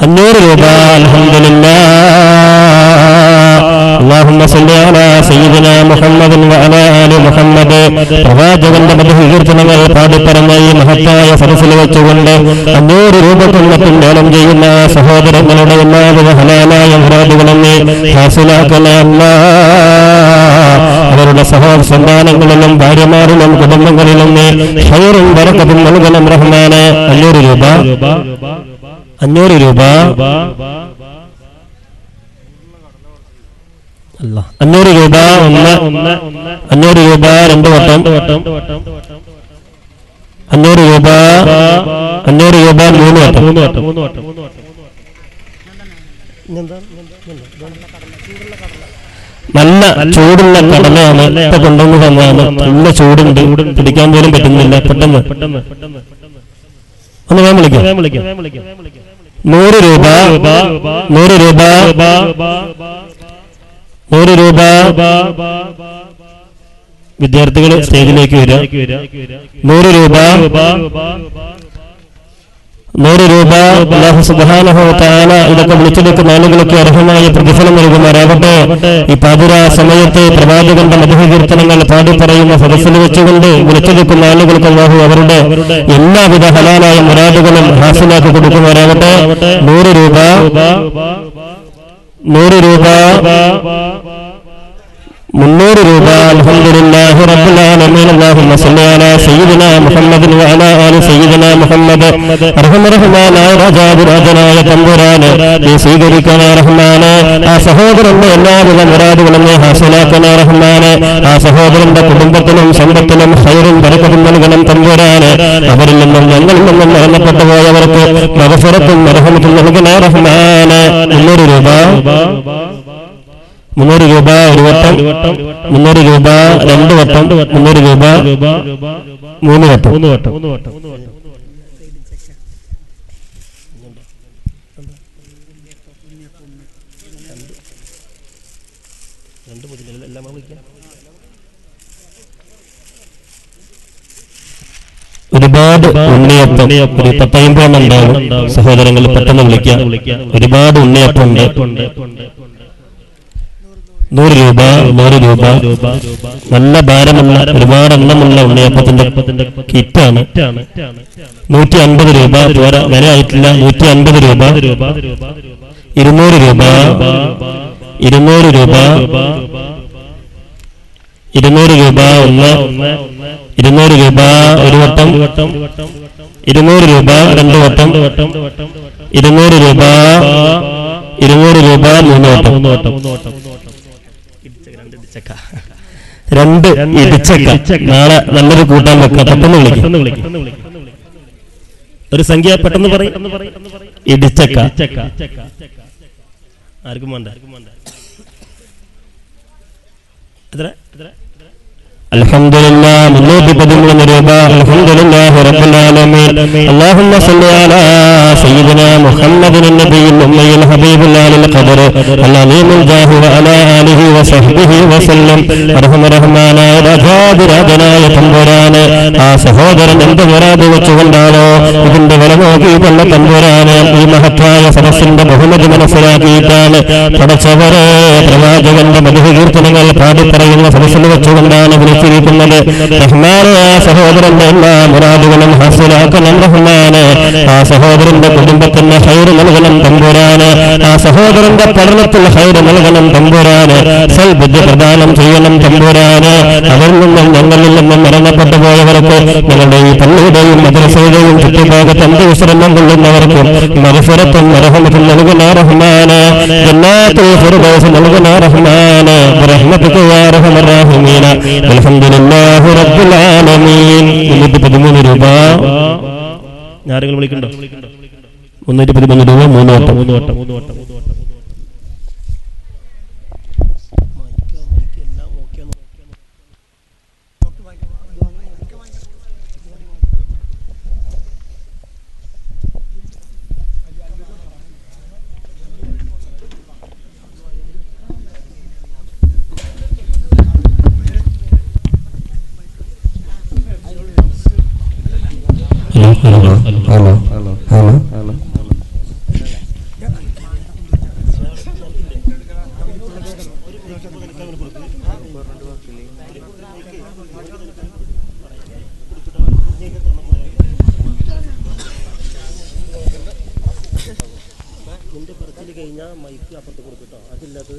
500 രൂപ. അൽഹംദുലില്ലാഹ്. اللهم صل على سيدنا محمد وعلى آل محمد. പ്രവാചകന്റെ മധുകീർത്തനങ്ങൾ പാടിപ്പറഞ്ഞ ഈ മഹത്തായ സദസ്സിൽ വെച്ചുകൊണ്ട് 500 രൂപക്കുള്ള പിന്താനം ചെയ്യുന്ന സഹോദരങ്ങളുടെ എല്ലാവിധ ഹലാലായ മുറാദുകളും ഹാസിലാക്കണേ അല്ലാഹ്. അവരുടെ സന്താനങ്ങളിലും ഭാര്യമാരിലും കുടുംബങ്ങളിലും ഖൈറും ബറക്കത്തും നൽകണം റഹ്മാനെ. 500 രൂപ 500 രൂപ 500 രൂപ 500 രൂപ 2 വട്ടം 500 രൂപ 500 രൂപ 3 വട്ടം. നല്ല ചൂടുള്ള കടലയാണ് ഇപ്പൊ കൊണ്ടുവന്ന് തന്നതാണ്. നല്ല ചൂടുണ്ട്, പിടിക്കാൻ പോലും പറ്റുന്നില്ല. പെട്ടെന്ന് ഒന്ന് വേഗം വിളിക്കാം. 100 രൂപ 100 രൂപ 100 രൂപ. വിദ്യാർത്ഥികൾ സ്റ്റേജിലേക്ക് വരിക. 100 രൂപ 100 രൂപ. അല്ലാഹു സുബ്ഹാനഹു വ തആല ഇതൊക്കെ വിളിച്ചെടുക്കുന്ന ആളുകൾക്ക് അർഹമായ പ്രതിഫലം നൽകുമാറാവട്ടെ. ഈ പാതിരാ സമയത്ത് പ്രവാചകന്റെ മധുകീർത്തനങ്ങൾ പാടിപ്പറയുന്ന സദസ്സിൽ വെച്ചുകൊണ്ട് വിളിച്ചെടുക്കുന്ന ആളുകൾക്ക് അല്ലാഹു അവരുടെ എല്ലാവിധ ഹലാലായ മുറാദുകളും ഹാസിലാക്കി കൊടുക്കുമാറാവട്ടെ. 100 രൂപ 100 രൂപ 300 രൂപ. അൽഹംദുലില്ലാഹി റബ്ബിൽ ആലമീൻ. അല്ലാഹുമ്മ സ്വല്ലി അലാ സയ്യിദിനാ മുഹമ്മദിൻ വഅലാ ആലി സയ്യിദിനാ മുഹമ്മദ്. റഹ്മാനായ രാജാതിരാജനായ തമ്പുരാനെ നീ സ്വീകരിക്കണേ റഹ്മാനെ. ആ സഹോദരന്റെ എല്ലാവിധ മുറാദുകളും നീ ഹാസിലാക്കണേ റഹ്മാനെ. ആ സഹോദരന്റെ കുടുംബത്തിനും സമ്പത്തിനും ഖൈറും ബറക്കത്തും നൽകണം തമ്പുരാനെ. അവരിൽ നിന്നും ഞങ്ങളിൽ നിന്നും മരണപ്പെട്ടു പോയവർക്ക് മഗ്ഫിറത്തും റഹ്മത്തും നൽകണേ റഹ്മാനെ. 300 രൂപ 300 രൂപ ഒരു വട്ടം 300 രൂപ 2 വട്ടം 300 രൂപ 3 വട്ടം. ഒരുപാട് ഉണ്ണിയപ്പം ഒരു 10-50 ഉണ്ടാവും. സഹോദരങ്ങൾ പെട്ടെന്ന് വിളിക്കാം. ഒരുപാട് ഉണ്ണിയപ്പം ഉണ്ട്. 100 രൂപ 100 രൂപ. നല്ല ഭാരമുള്ള ഒരുപാട് എണ്ണമുള്ള ഉണ്ണിയപ്പത്തിന്റെ കിറ്റാണ്. 150 രൂപ പോരാ, വില ആയിട്ടില്ല. 150 രൂപ 200 രൂപ 200 രൂപ 200 രൂപ 200 രൂപ ഒരു വട്ടം 200 രൂപ 2 വട്ടം 200 രൂപ 200 രൂപ 3 വട്ടം. 2 ഇടിച്ചക്ക. നാളെ നല്ലൊരു കൂട്ടാൻ വെക്കാം. പെട്ടെന്ന് വിളിക്കും. ഒരു സംഖ്യ പെട്ടെന്ന് പറയും. ഇടിച്ചക്ക ആർക്കും വേണ്ട. എത്ര? അൽഹംദുലില്ലാഹ് 313 രൂപ. അൽഹംദുലില്ലാഹി റബ്ബിൽ ആലമീൻ. അല്ലാഹുമ്മ സ്വല്ലി അലാ സയ്യിദിനാ മുഹമ്മദിൻ നബിയിൽ ഉമ്മയിൽ ഹബീബിൽ ആലിൽ ഖദർ അലീമുൽ ജാഹി വഅലാ ആലിഹി വസഹ്ബിഹി വസല്ലം. റഹ്മാനായ രാജാതിരാജനായ തമ്പുരാനെ, ആ സഹോദരൻ എന്ത് മുറാദ് വെച്ചുകൊണ്ടാണോ ഇതിന്റെ വില നോക്കിയിട്ടുള്ള തമ്പുരാനെ ഈ മഹത്തായ സദസ്സിന്റെ ബഹുമതി മനസ്സിലാക്കിയിട്ടാണ് പടച്ചവരെ പ്രവാചകന്റെ മധുകീർത്തനങ്ങൾ പാടിപ്പറയുന്ന സദസ്സിൽ വെച്ചുകൊണ്ടാണ് വിളിച്ചിരിക്കുന്നത്. റഹ്മാനെ, ആ സഹോദരന്റെ എല്ലാ മുറാദുകളും ഹാസിലാക്കണം റഹ്മാനെ. ആ സഹോദരന്റെ കുടുംബത്തിന് ഖൈർ നൽകണം തമ്പുരാനെ. ആ സഹോദരന്റെ പഠനത്തിൽ ഖൈർ നൽകണം തമ്പുരാനെ. സൽബുദ്ധി പ്രദാനം ചെയ്യണം തമ്പുരാനെ. അവരിൽ നിന്നും ഞങ്ങളിൽ നിന്നും മരണപ്പെട്ടു പോയവർക്ക്, ഞങ്ങളുടെ ഈ പള്ളിയുടെയും മദ്രസയുടെയും ചുറ്റുഭാഗത്ത് അന്ത്യവിശ്രമം കൊള്ളുന്നവർക്ക് മഗ്ഫിറത്തും റഹ്മത്തും നൽകണ റഹ്മാനെ. ജന്നാത്തുൽ ഫിർദൗസ് നൽകണ റഹ്മാനെ. ബിറഹ്മതിക യാ അർഹമർ റഹീമീന. അൽഹംദുലില്ലാഹി റബ്ബിൽ ആലമീൻ. 313 രൂപ. ആരെങ്കിലും വിളിക്കണ്ടോ? 313 രൂപ 3 വട്ടം.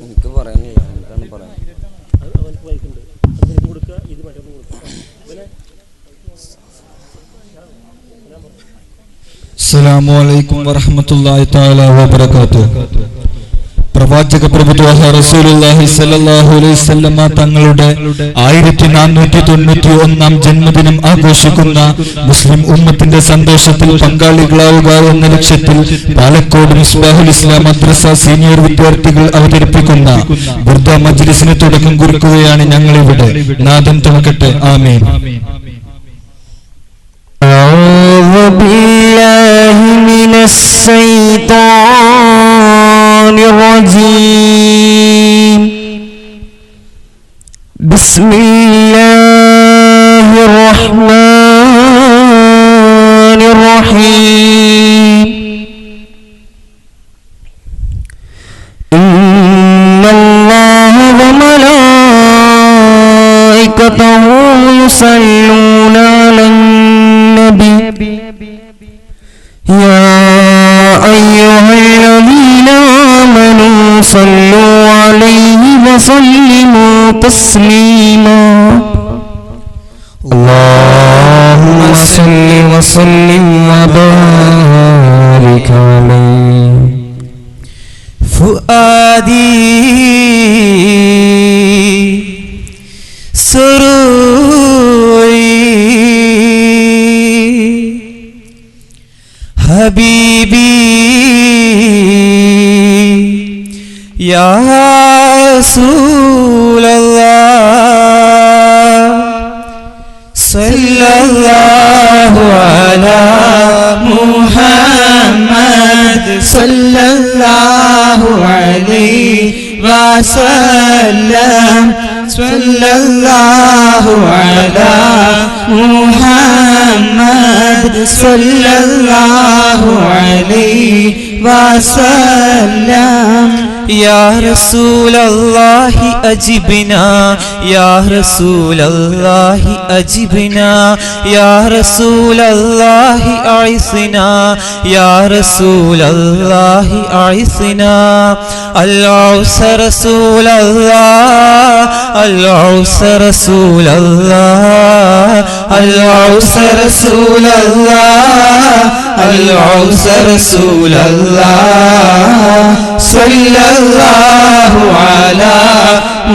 എനിക്ക് പറയാനില്ല, എന്താണ് പറയാൻ. അസ്സലാമു അലൈക്കും വറഹ്മത്തുള്ളാഹി തആല വബറകാതുഹു. പ്രവാചക പ്രഭുത്വ റസൂലുള്ളാഹി സ്വല്ലല്ലാഹു അലൈഹി വസല്ലം തങ്ങളുടെ 1491 ജന്മദിനം ആഘോഷിക്കുന്ന മുസ്ലിം ഉമ്മത്തിന്റെ സന്തോഷത്തിൽ പങ്കാളികളാവുക എന്ന ലക്ഷ്യത്തിൽ പാലക്കോട് മിസ്ബാഹുൽ ഇസ്ലാം മദ്രസ സീനിയർ വിദ്യാർത്ഥികൾ അവതരിപ്പിക്കുന്ന ബുർദ മജ്ലിസിന് തുടക്കം കുറിക്കുകയാണ് ഞങ്ങളിവിടെ. നാദം തുറക്കട്ടെ. ആമീൻ. أعوذ بالله من الشيطان الرجيم. بسم الله الرحمن الرحيم. إن الله وملائكته يصلون على النبي يا أيها الذين آمنوا صلوا عليه وسلموا تسليما. اللهم صل وسلم وبارك عليه. فؤادي سروري حبيبي يا رسول الله صلى الله على محمد صلى الله عليه وسلم صلى الله على محمد صلى الله عليه وسلم. يا رسول الله أجبنا يا رسول الله أجبنا يا رسول الله أعصنا يا رسول الله أعصنا. العوس رسول الله العوس رسول الله العوس رسول الله العوس رسول الله. صلى الله على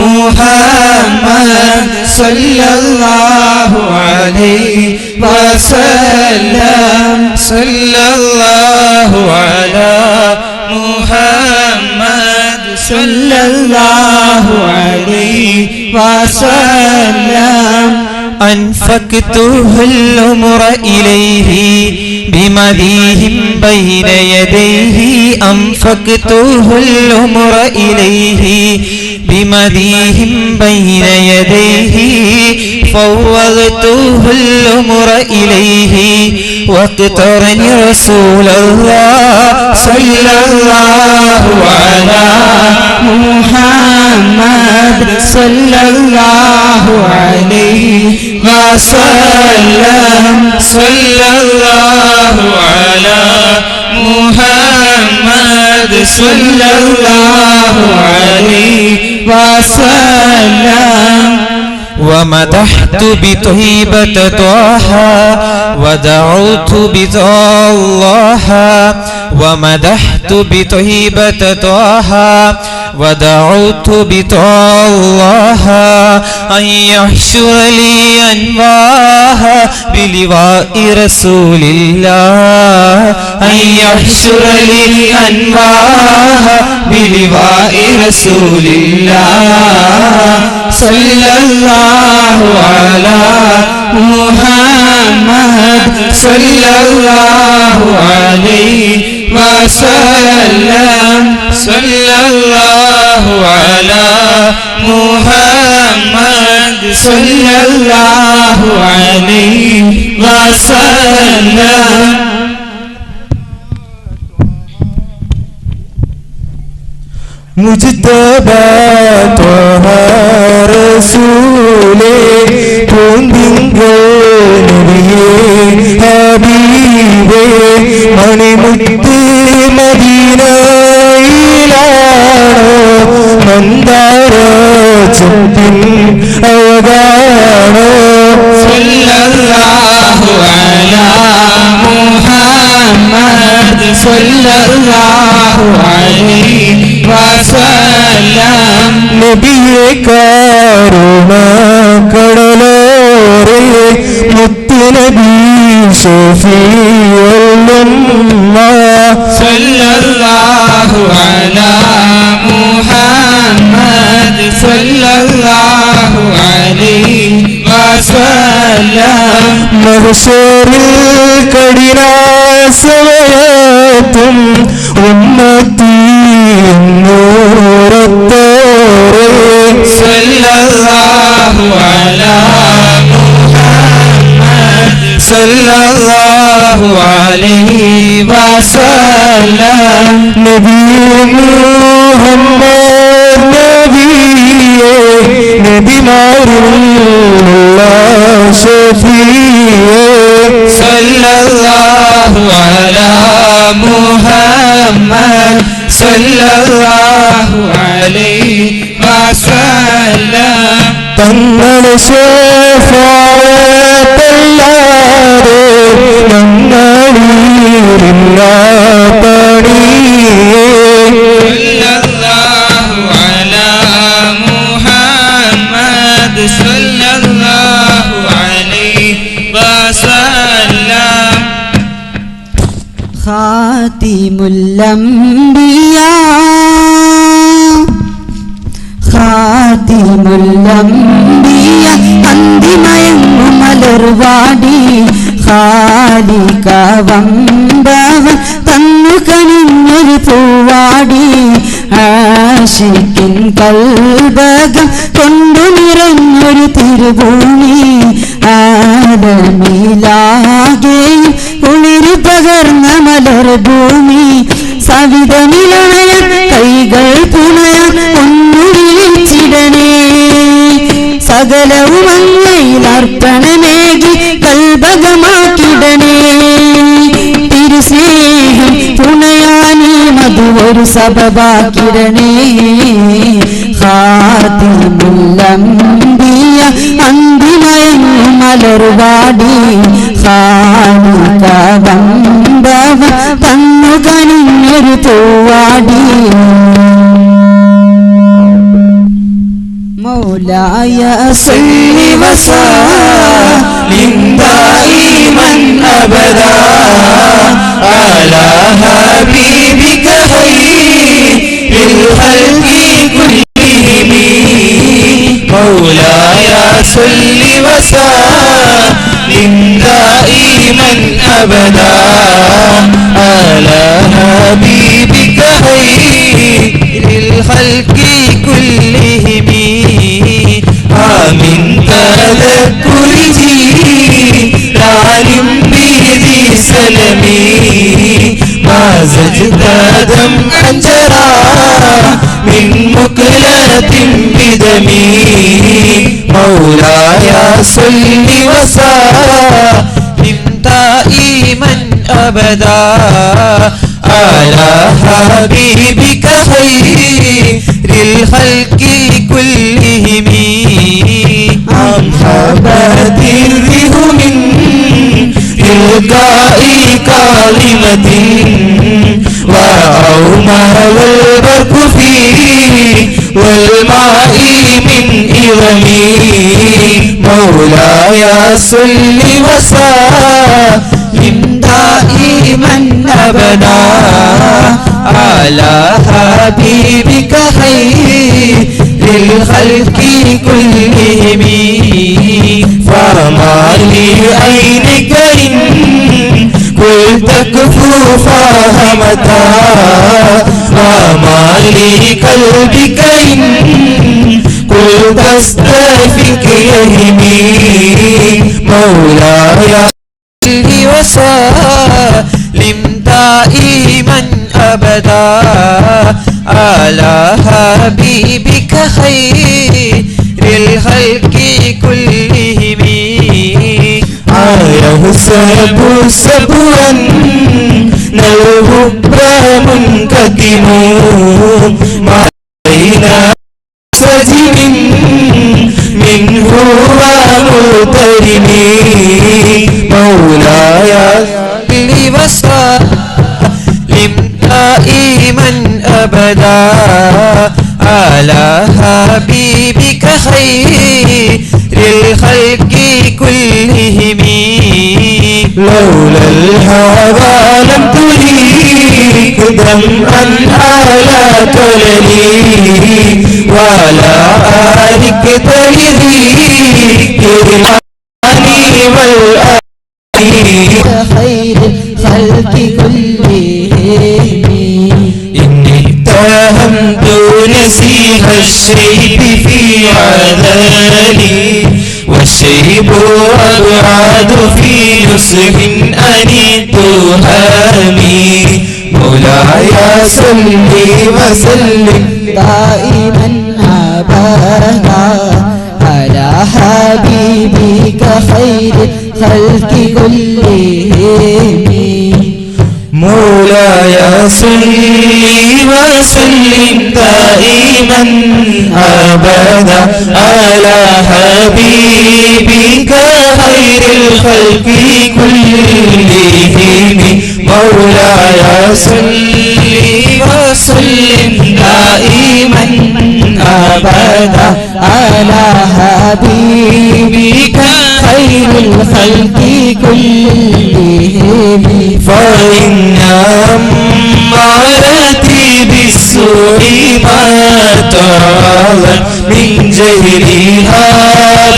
محمد صلى الله عليه وسلم. صلى الله على محمد صلى الله عليه وسلم. أنفقته الأمر إليه بمديهم بين يديه أنفقته الأمر إليه بمديهم بين يديه فوضته الأمر إليه واقترني رسول الله صلى الله على محمد صلى الله عليه وسلم. صلى الله على محمد صلى الله عليه وسلم. ومدحت بطيبة طه ودعوت بطه الله ومدحت بطيبة طه ودعوت بطه أن يحشر لي أنواها بلواء رسول الله أن يحشر لي أنواها بلواء رسول الله صلى الله على محمد صلى الله عليه وسلم صلى الله على محمد صلى الله عليه وسلم മുജ്തബാ ത്വഹ റസൂലേ പൂന്തിങ്കൾ നബിയേ ഹബീബേ മണിമുത്ത് മദീനയിലാണോ മന്ദാര ചുംബിൻ അഴകാണോ സല്ലല്ലാഹു അലാ മുഹമ്മദ് സല്ലല്ലാഹു അലൈഹി വസല്ലം നബിയെ കരുണ കടലോരെ മുത്തുനബി ശഫീഉൽ സല്ലല്ലാഹു അലാ മുഹമ്മദ് സല്ലല്ലാഹു അലൈഹി വസല്ലം മഹ്ശറിൽ കഠിനാസവയത്തും ഉമ്മത്തി നൂറത്തോരെ സല്ലല്ലാഹു അലാ മുഹമ്മദ് സല്ലല്ലാഹു അലൈഹി വസല്ലം നബി മുഹമ്മദ് നബിയേ നബിമാരുള്ള ശഫീയേ സല്ലല്ലാഹു അലാ മുഹമ്മദ് സല്ലല്ലാഹു അലൈഹി വസല്ലം തങ്ങളെ ശഫാഅത്തല്ലാതെ ഞങ്ങളിലില്ല പണിയേ സല്ലല്ലാഹു അലാ മുഹമ്മദ് സല്ലല്ലാഹു അലൈഹി വസല്ലം ഖാതിമുൽ അംബിയാ അന്തിമയങ്ങും മലർവാടി ഖാലിക വമ്പവൻ തന്നു കനിഞ്ഞൊരു പൂവാടി ആശിക്കിൻ കൽബകം കൊണ്ടു നിറഞ്ഞൊരു തിരുഭൂമി ആദമിലാകെയും കുളിര് പകർന്ന മലർഭൂമി സവിതമിലണയ കൈകൾ പുണയ ഒന്നു വിളിച്ചിടണേ സകലവും അങ്ങയിൽ അർപ്പണമേകി കൽബകമാക്കിടണേ തിരുസ്നേഹം പുണയാനീ മധു ഒരു സബബാക്കിടണേ ഖാതിമുൽ അംബിയ അന്തിമയങ്ങും മലർവാടി ഖാലിക വമ്പവ തന്നു കനിഞ്ഞൊരു പൂവാടി മൗലായ സല്ലി വസല്ലിം ദായിമൻ അബദാ അലാ ഹബീബിക ഖൈറിൽ ഖൽഖി കുല്ലിഹിം മൗലായ സല്ലി വസല്ലിം ദായിമൻ അബദാ അലാ ഹബീബിക ഖൈറിൽ ഖൽഖി കുല്ലിഹിം ആമിൻ തദക്കുരി ജീലാലിം ബിദി സലമി മാ സജ്ദദം അൻജറാ മിൻ മുക്ലത്തിൻ ബിദമി മൗലായ സല്ലി വസല്ലിം ദായിമൻ അബദാ അലാ ഹബീബിക ഖൈറിൽ ഖൽഖി കുല്ലിഹിം അംഹബതിർ റിഹു മിൻ ഇൽഖാഇ കാലിമത്തിൻ വഅൗമ വൽ ബർഖു ഫീ عظمي مولاي صل وسلم دائما أبدا على حبيبك خير للخلق كلهم فما لعينك إن قلت كفوفا متى وما لقلبك إن قلت استفك يهمي مولاي صل وسلم دائما أبدا على حبيبك خير الخلق كلهم يهسب سبوا الحب منكتم ما بين سجن منه ومغترم مولاي صل وسلم دائما أبدا على حبيبك خير الخلق كلهم لولا الهوى لم تريك دمعا على طللي ولا أرك تريك الآني والآني خير الخلق كلهم إني اتهمت نسيح الشيب في عذالي والشيب أبعد في نصح أنيت هامي مولاي صل وسلم دائما أبدا على حبيبك خير الخلق كلهم مولاي صل وسلم دائما أبدا على حبيبك خير الخلق كلهم مولاي صل وسلم دائما أبدا على حبيبك خير الخلق كلهم فإن أمارتي بالسوء ما تعالى من جهلها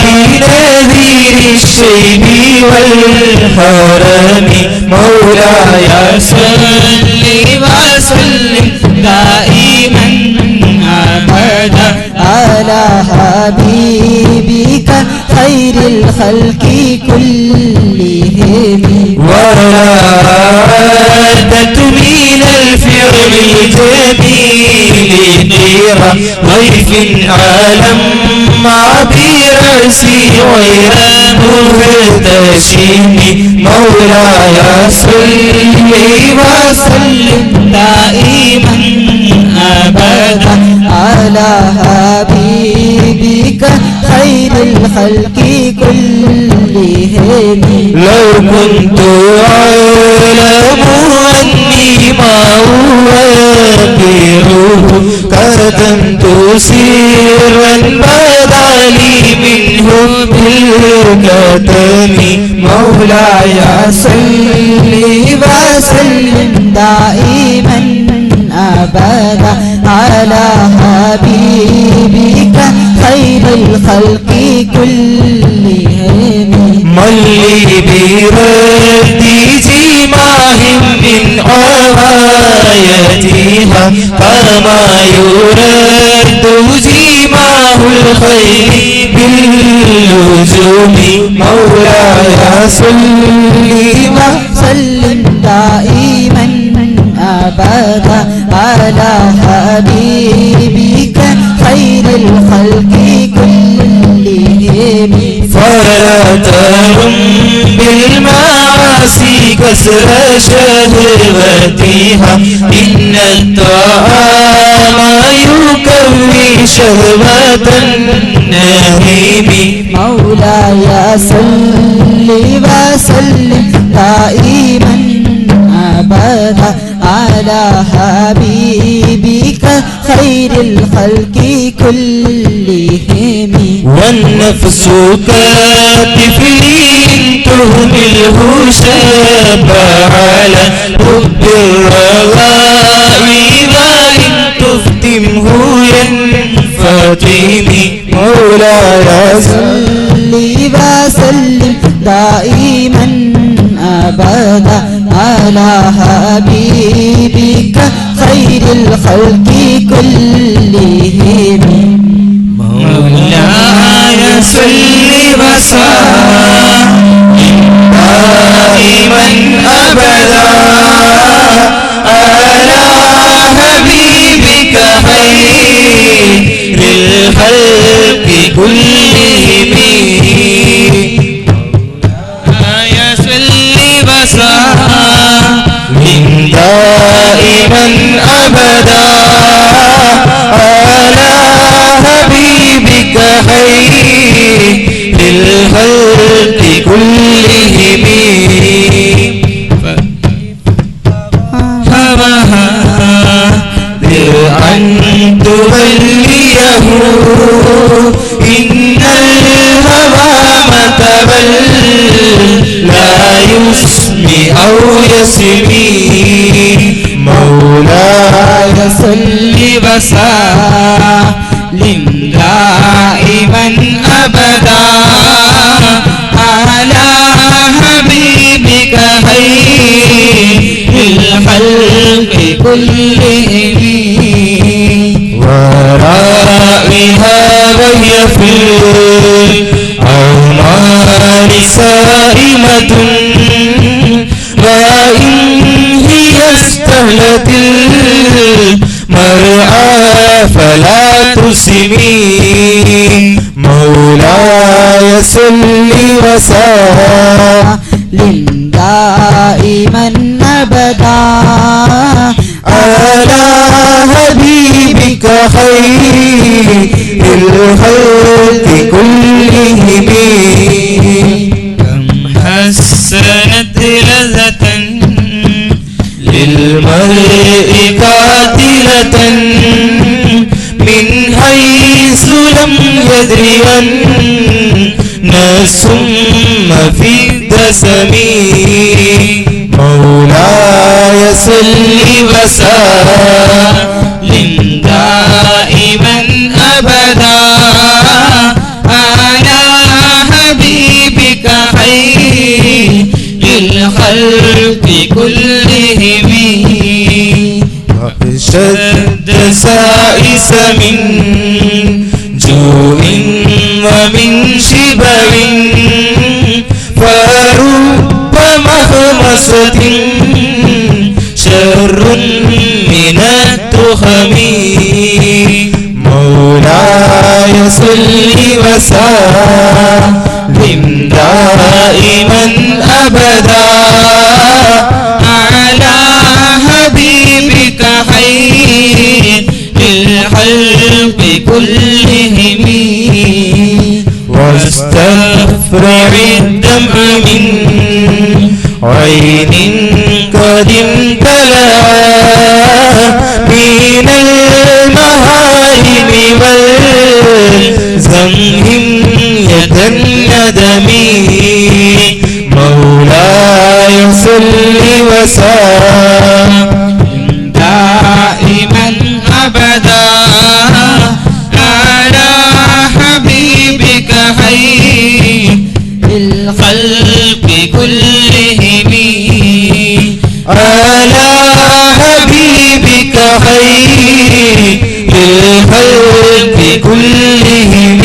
بنذير الشيب والحرم مولاي صل وسلم دائما أبدا على حبيبك خير الخلق كلهم ولا عادت من الفعل الجميل غير ضيف عالم مع برأسي غير مهتشم مولاي صل وسلم دائما أبدا على حبيبك خير الخلق كلهم لو كنت أعلم أني ما أوكره كتمت سرا بدا لي منه بالكتم مولاي صل وسلم دائما أبدا على حبيبك خير الخلق كلهم من لي برد جماهم من آياتها كما يرد جماه الخير باللزوم مولاي صل وسلم دائما أبدا على حبيبك خير الخلق كلهم فلا ترم بالمعاصي كسر شهوتها إن الطعام يكوي شهوة النهيم مولاي صل وسلم دائما أبدا على حبيبك خير الخلق كلهم والنفس كطفل تهمله شاب على حب الرغاء وإن تفتمه ينفتم مولاي صل وسلم دائما أبدا على حبيبك خير الخلق كلهم مولاي صل وسلم دائما أبدا على حبيبك خير الخلق كلهم مولاي صل وسلم دائما أبدا على حبيبك خير الخلق كلهم أن توليه إن الهوى متبل لا يسمي أو يسمي مولاي صل وسلم دائما أبدا على حبيبك خير الخلق كلهم ورائها وهي في الأعمال سائمة وإن هي استهلت المرعى فلا تسمي مولاي صل وسلم دائما أبدا على حبيبك خير الخلق كلهم كم حسنت لذة للمرء قاتلة من حيث لم يدري أن السم في الدسم مولاي صل وسلم دائما أبدا على حبيبك خير الخلق كلهم واشتد سائس من جوع ومن شبع فرب مخمصة شر من التخم مولاي صل وسلم دائما أبدا على حبيبك خير الخلق كلهم واستفرع الدمع من عين قد امتلأ من المهارم والزمهم يتندم مولاي صل وسلم دائما أبدا على حبيبك خير الخلق كلهم على حبيبك خير الخلق كلهم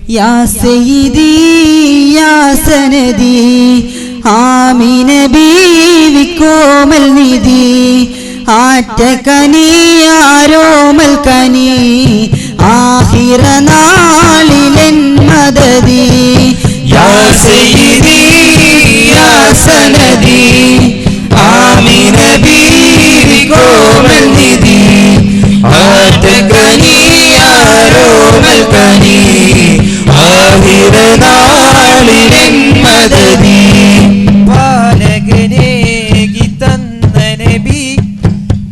يا سيدي يا سندي آمين بيكومل ندي ആറ്റക്കനി ആരോമൽ കനി ആഖിറ നാളിലെൻ മദദി യാ സയ്യിദി യാ സനദി ആമിന ബീവി കോമൽ നിധി ആറ്റക്കനി ആരോമൽ കനി ആഖിറ നാളിലെൻ മദദി പാലകനേകി തന്ന നബി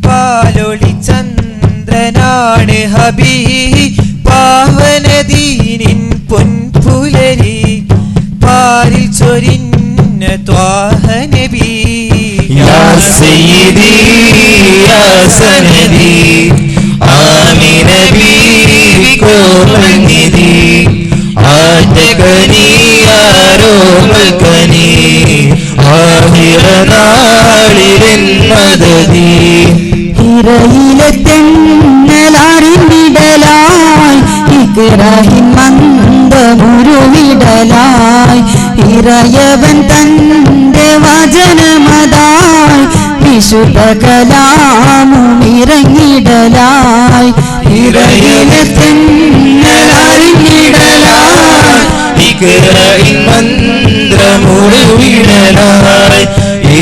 പാലൊളി ചന്ദ്രനാണ് ഹബീബ് ത്വാഹ നബി യാ സയ്യിദി യാ സനദി ആമിന ബീവി കോമൽനിധി ആറ്റകനി ആരോമൽകനി ആഹിറ നാളിരൻ മദദി ഇറയിലെ തെന്നലാറിവിടലായി ഇക്റാഹിൻ മന്ദമുരുവിടലായി ഇറയവൻ തന്റെ വചനമതായി വിശുദ്ധ കലാമുമിറങ്ങിടലായി ഇറയിലെ തെന്നലാറിവിടലായി ഇക്റാഹിൻ മന്ദമുരുവിടലായി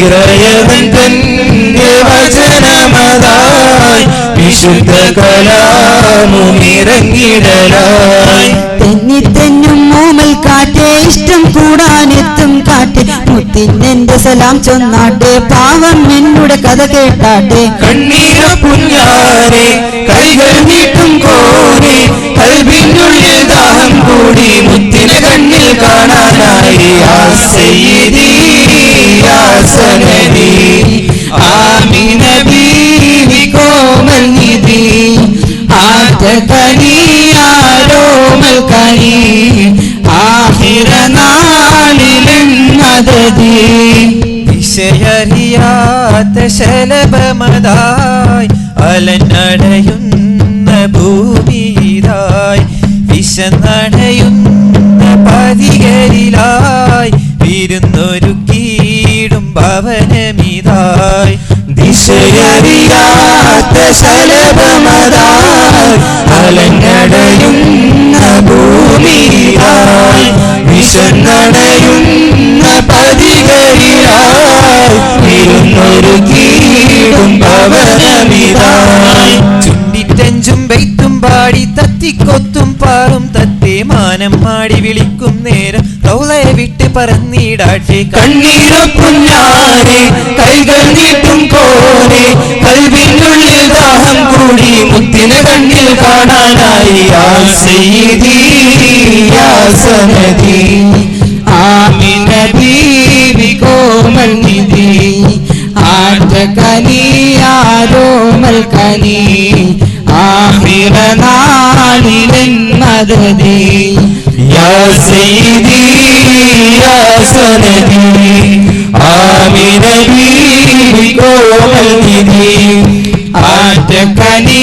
ഇറയവൻ തന്റെ വചനമതായി വിശുദ്ധ കലാമുമിറങ്ങിടലായി തെന്നിത്തെന്നും മൂമൽ കാറ്റെ ഇഷ്ടം കൂടാനെത്തും കാറ്റെ മുത്തിനെന്റെ സലാം ചൊന്നാട്ടെ പാവം എന്നുടെ കഥ കേട്ടാട്ടെ കണ്ണീര പുഞ്ഞാരെ കൈകൾ നീട്ടും കോരെ കൽബിനുള്ളിൽ ദാഹം കൂടി മുത്തിനെ കണ്ണിൽ കാണാനായി യാ സയ്യിദി യാ സനദി ആമിന ബീവി കോമൽനിധി ആറ്റകനി ആരോമൽകനി ആഹിറ നാളിലൻ മദദി ദിശയറിയാത്ത ശലഭമതായി അലനടയുന്ന ഭൂമിയിലായി വിശനടയുന്ന പതികരിലായി വിരുന്നൊരുക്കീടും ഭവനമിതായി ദിശയറിയാത്ത ശലഭമതായി അലനടയുന്ന ഭൂമിയിലായി വിശന്നടയുന്ന പതികരിലായി വിരുന്നൊരുക്കീടും ഭവനമിതായി ചുണ്ടിറ്റഞ്ചും ബൈത്തും പാടി തത്തിക്കൊത്തും പാറും തത്തേ മാനം മാടി വിളിക്കും നേരം റൗളയെ വിട്ട് പറന്നിടാട്ടെ കണ്ണീരൊപ്പുഞ്ഞാരെ കൈകൾ നീട്ടും കോരെ കൽബിനുള്ളിൽ ദാഹം കൂടി മുത്തിനെ കണ്ണിൽ കാണാനായി യാ സയ്യിദി യാ സനദി ആമിന ബീവി കോമൽനിധി ആറ്റകനി ആരോമൽകനി ആഹിറ നാളിലൻ മദദി യാ സയ്യിദി യാ സനദി ആമിന ബീവി കോമൽനിധി ആറ്റകനി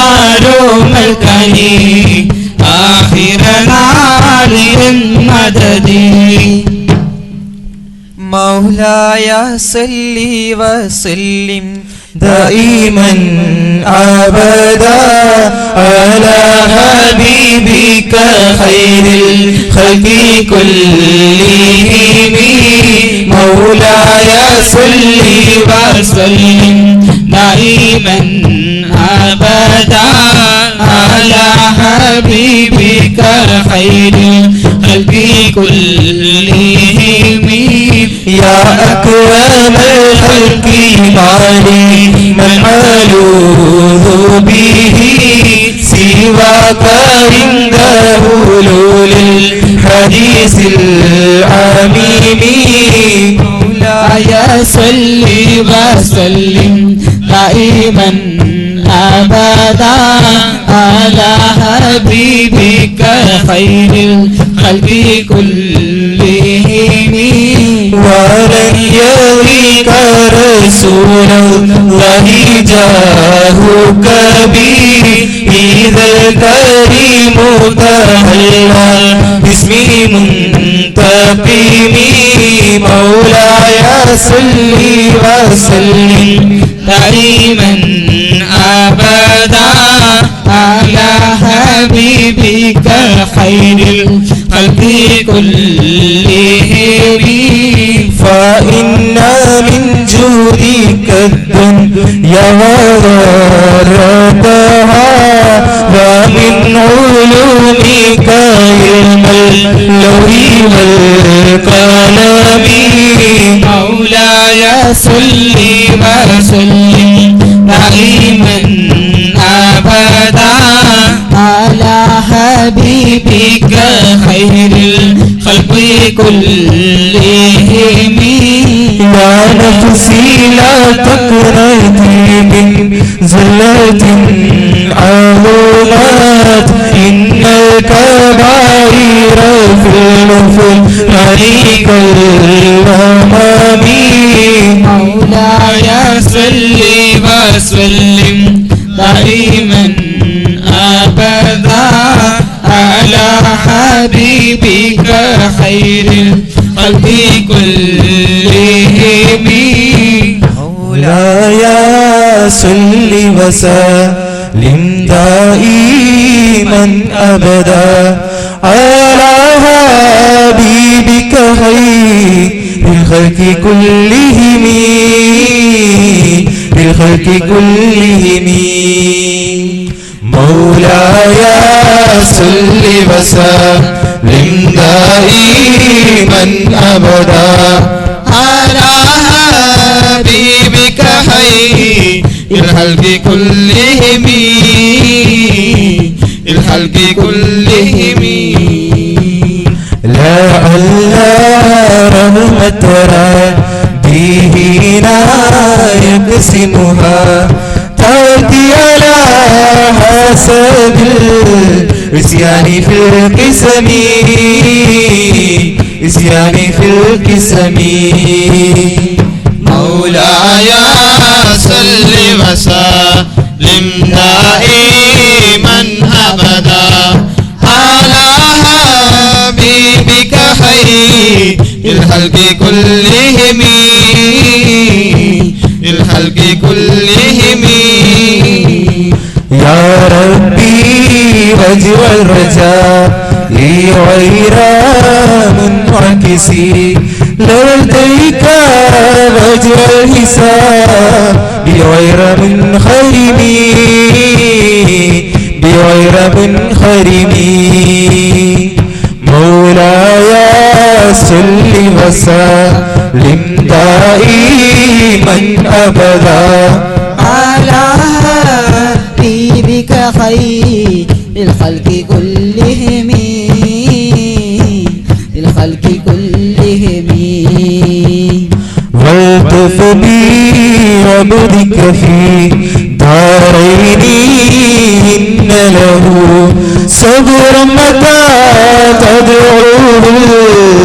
ആരോമൽകനി ആഹിറ നാളിലൻ മദദി മൗലായ സല്ലി വസല്ലിം دائما أبدا على حبيبك خير الخلق كلهم مولاي صل وسلم دائما أبدا على حبيبك خير الخلق كلهم يا أكرم الخلق مالي من ألوذ به سواك عند حلول الحديث العميم مولاي صل وسلم دائما أبدا على حبيبك خير الخلق كلهم ولن يريك رسول الله جاهك به إذا الكريم تهلى باسمه منتقم مولاي صل وسلم دائما أبدا على حبيبك خير الخلق كلهم فإن من جودك الدنيا وضرتها ومن علومك علم اللوح والقلم مولاي صل وسلم دائما أبدا على حبيبك خير الخلق كلهم نفسي لا تقنطي من زلة عظمت إن الكبائر في الغفران كالغمام مولاي صل وسلم دائما أبدا على حبيبك خير الخلق كلهم مولاي صل وسلم دائما أبدا على حبيبك خير الخلق كلهم بالخلق كلهم مولاي صل وسلم دائما أبدا على حبيبك خير الخلق كلهم الخلق كلهم لعل رحمة ربنا يقسمها تأتي على حسب العصيان في القسم عصيان في القسم مولاي صل وسلم دائما أبدا على حبيبك خير الخلق كلهم الخلق كلهم يا ربي وجه الرجاء غير منعكسي لديك وجه الحساب بغير منخرم بغير منخرم مولاي صل وسلم دائما أبدا على حبيبك خير الخلق كلهم الخلق كلهم والطف بي عبدك في دارين إن له صبر متى تدعوه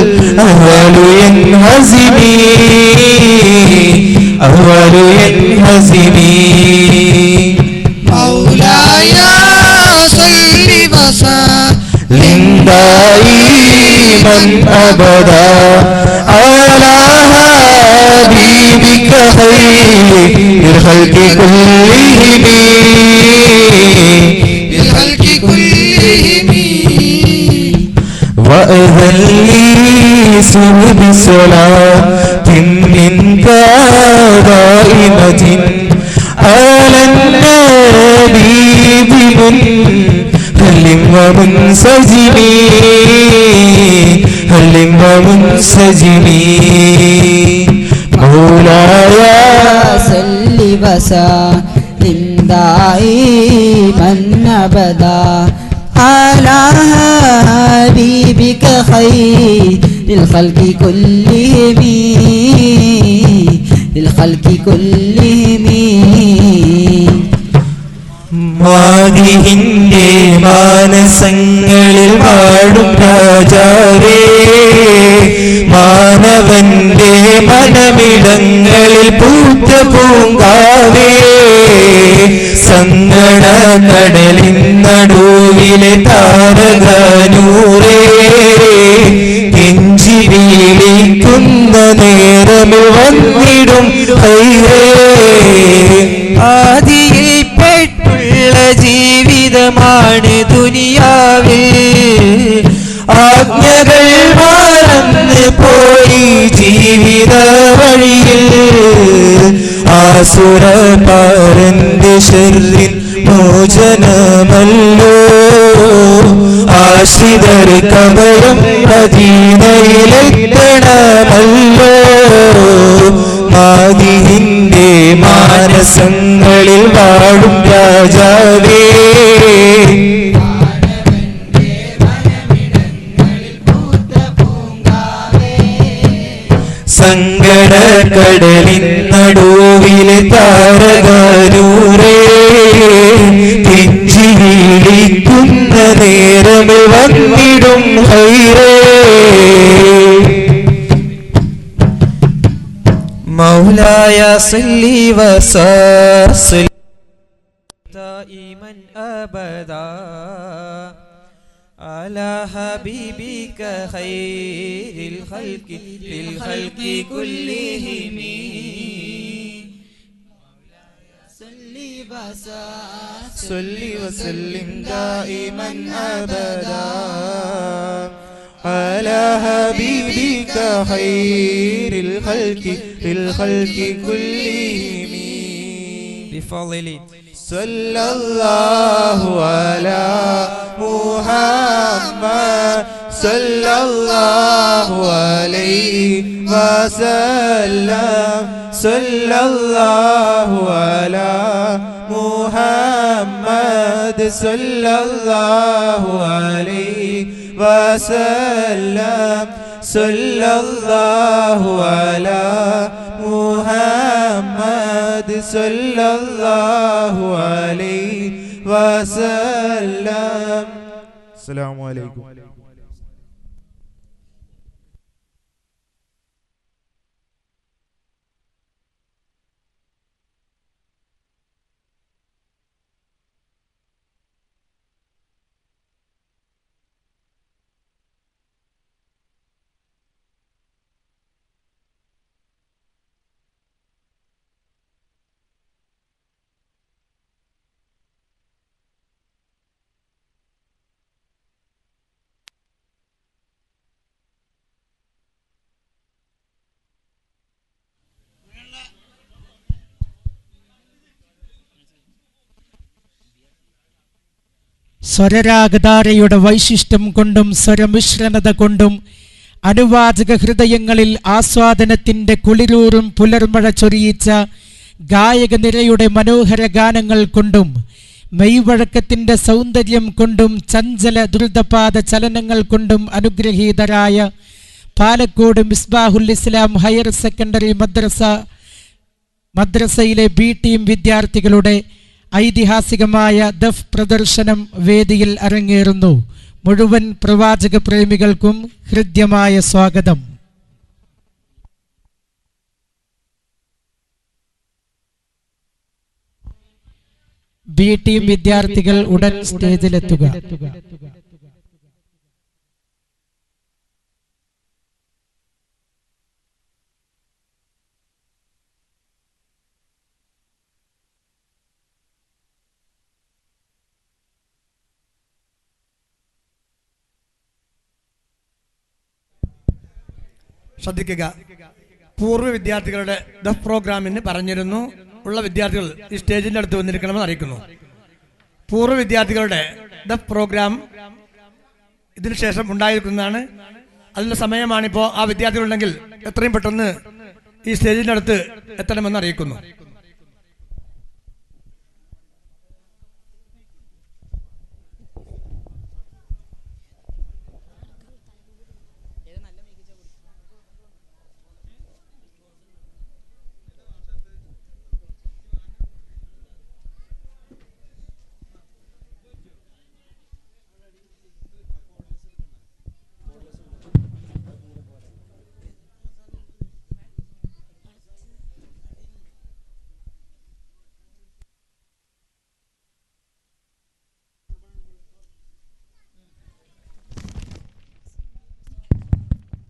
الأهوال ينهزمي أهوال ينهزمي مولاي صل وسلم دائما أبدا على حبيبك خير الخلق كلهم بالخلق كلهم وأذن لي سب صلاة منك دائمة على النبي هل ومنسجم هل ومنسجم مولاي صل وسلم دائما أبدا على حبيبك خير الخلق كلهم الخلق كلهم മാതിഹിന്റെ മാനസങ്ങളിൽ പാടും രാജാവേ മാനവന്റെ മനമിടങ്ങളിൽ പൂത്ത പൂങ്കാവേ സങ്കട കടലിൻ നടുവിലെ താരകനൂറേ കെഞ്ചി വീളിക്കുന്ന നേരമിൽ വന്നിടും ഹൈറേ ആദിയിൽ പെട്ടുള്ള ജീവിതമാണ് ദുനിയാവിൽ ആജ്ഞകൾ മറന്ന് പോയി ജീവിത വഴിയിൽ ആസുര പാരന്റെ ശർറിൻ മോചനമല്ലോ ആശ്രിതർ കവയം മദീനയിലെത്തണമല്ലോ മാതിഹിന്റെ മാനസങ്ങളിൽ വാഴും രാജാവേ സങ്കട കടലിൻ നടുവിലെ താരകാരൂരേ തിഞ്ചി വീഴിക്കുന്ന നേരമേ വന്നിടും ഹൈറേ മൗലായ സല്ലി വസല്ലിം ദായിമൻ അബദാ അലാ ഹബീബിക ഖൈറിൽ ഖൽഖി ലിൽ ഖൽഖി കുല്ലിഹിം സല്ലി വസല്ലിം ദായിമൻ അബദാ على حبيبك خير الخلق للخلق كلهم بفضل صلى الله على محمد صلى الله عليه وسلم صلى الله على محمد صلى الله عليه وسلم صلى الله على محمد صلى الله عليه وسلم السلام عليكم. സ്വരരാഗധാരയുടെ വൈശിഷ്ട്യം കൊണ്ടും സ്വരമിശ്രണത കൊണ്ടും അനുവാചക ഹൃദയങ്ങളിൽ ആസ്വാദനത്തിൻ്റെ കുളിരൂറും പുലർമഴ ചൊരിയിച്ച ഗായക നിരയുടെ മനോഹര ഗാനങ്ങൾ കൊണ്ടും മെയ്വഴക്കത്തിൻ്റെ സൗന്ദര്യം കൊണ്ടും ചഞ്ചല ദ്രുതപാത ചലനങ്ങൾ കൊണ്ടും അനുഗ്രഹീതരായ പാലക്കോട് മിസ്ബാഹുൽ ഇസ്ലാം ഹയർ സെക്കൻഡറി മദ്രസയിലെ ബി ടീം വിദ്യാർത്ഥികളുടെ ഐതിഹാസികമായ ദഫ് പ്രദർശനം വേദിയിൽ അരങ്ങേറുന്നു. മുഴുവൻ പ്രവാചക പ്രേമികൾക്കും ഹൃദ്യമായ സ്വാഗതം. ബി ടീം വിദ്യാർത്ഥികൾ ഉടൻ സ്റ്റേജിലെത്തുക. ശ്രദ്ധിക്കുക, പൂർവ്വ വിദ്യാർത്ഥികളുടെ ദഫ് പ്രോഗ്രാമിന് പറഞ്ഞിരുന്നു ഉള്ള വിദ്യാർത്ഥികൾ ഈ സ്റ്റേജിൻ്റെ അടുത്ത് വന്നിരിക്കണമെന്ന് അറിയിക്കുന്നു. പൂർവ്വ വിദ്യാർത്ഥികളുടെ ദഫ് പ്രോഗ്രാം ഇതിനു ശേഷം ഉണ്ടായിരിക്കുന്നതാണ്. അതിൻ്റെ സമയമാണിപ്പോൾ. ആ വിദ്യാർത്ഥികളുണ്ടെങ്കിൽ എത്രയും പെട്ടെന്ന് ഈ സ്റ്റേജിൻ്റെ അടുത്ത് എത്തണമെന്ന് അറിയിക്കുന്നു.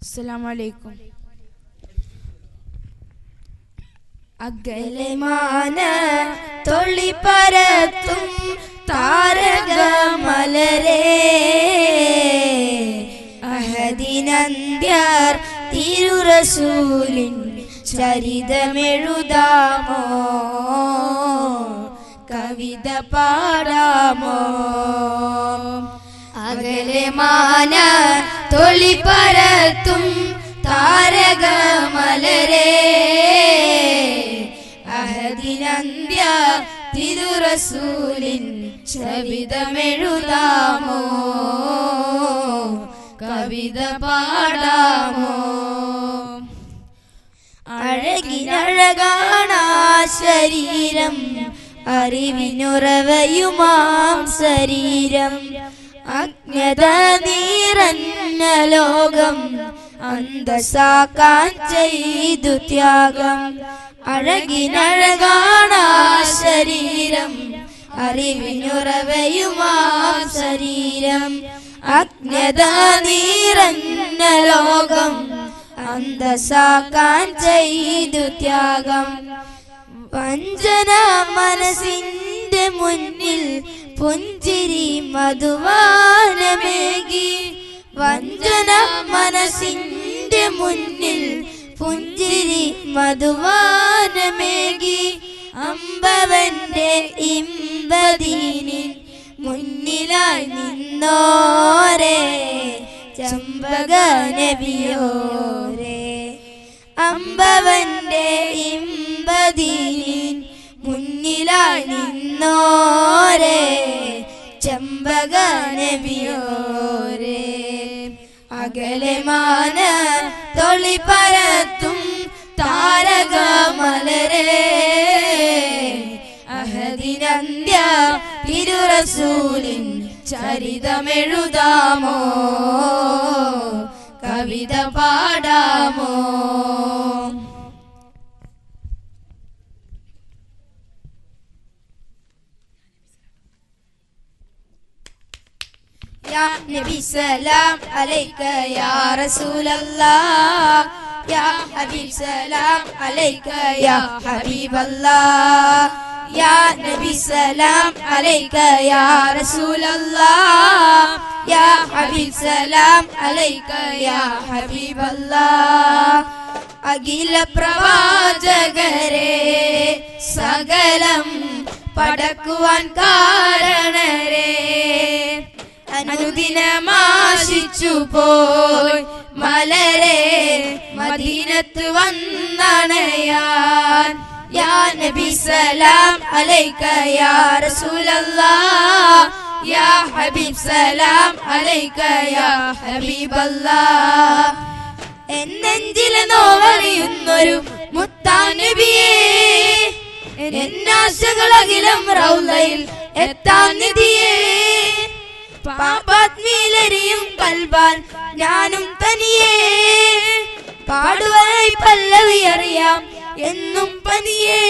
അസ്സലാമലൈക്കും. അകലമാന തൊളിപ്പരത്തും താരകമലരേ അഹദിനന്ത്യർ തിരുറസൂലിൻ ചരിതമെഴുതാമോ, കവിത പാടാമോ? അകലമാന തൊളിപ്പരത്തും താരകമലരേ അഹദിനന്ത്യ തിരുറസൂലിൻ ചരിതമെഴുതാമോ, കവിത പാടാമോ? അഴകിനഴകാണാ ശരീരം അറിവിനുറവയുമാം ശരീരം അജ്ഞത നിറഞ്ഞ ലോകം അന്തസാക്കാൻ ചെയ്തു ത്യാഗം അഴകിനഴകാണാ ശരീരം അറിവിനുറവയുമാം ശരീരം അജ്ഞത നിറഞ്ഞ ലോകം അന്തസാക്കാൻ ചെയ്തു ത്യാഗം വഞ്ചന മനസ്സിന്റെ മുന്നിൽ പുഞ്ചിരി മധുവാനമേകി വഞ്ചന മനസ്സിന്റെ മുന്നിൽ പുഞ്ചിരി മധുവാനമേകി അമ്പവന്റെ ഇമ്പദീനിൻ മുന്നിലായി നിന്നോരേ ചമ്പക നബിയോരേ അമ്പവന്റെ ഇമ്പദീനിൻ മുന്നിലായി നിന്നോരേ ചമ്പക നബിയോരേ അകലെ മാന തൊളി പരത്തും താരകമലരേ അഹദിനന്ത്യ തിരുറസൂലിൻ ചരിതമെഴുതാമോ കവിത പാടാമോ യാ നബി സലാം അലൈക യാ റസൂലല്ലാഹ് യാ ഹബീബ് സലാം അലൈക യാ ഹബീബല്ലാഹ് യാ നബി സലാം അലൈക യാ റസൂലല്ലാഹ് യാ ഹബീബ് സലാം അലൈക യാ ഹബീബല്ലാഹ് അഖില പ്രവാചകരെ സകലം പടക്കുവാൻ കാരണരേ അനുദിനമാശിച്ചു പോയി മലരെ മദീനത്ത് വന്നണയാൻ യാ നബി സലാം അലൈക യാ റസൂലല്ലാഹ് യാ ഹബീബ് സലാം അലൈക യാ ഹബീബല്ലാഹ് എന്നെഞ്ചിലെ നോവറിയുന്നൊരു മുത്താം നബിയേ എന്നാശകളകിലും റൗളയിൽ എത്താം നിധിയേ പാപാത്മീലരിയും കൽബാൻ ഞാനും തനിയേ പാടുവാനായി പല്ലവി അറിയാം എന്നും പനിയേ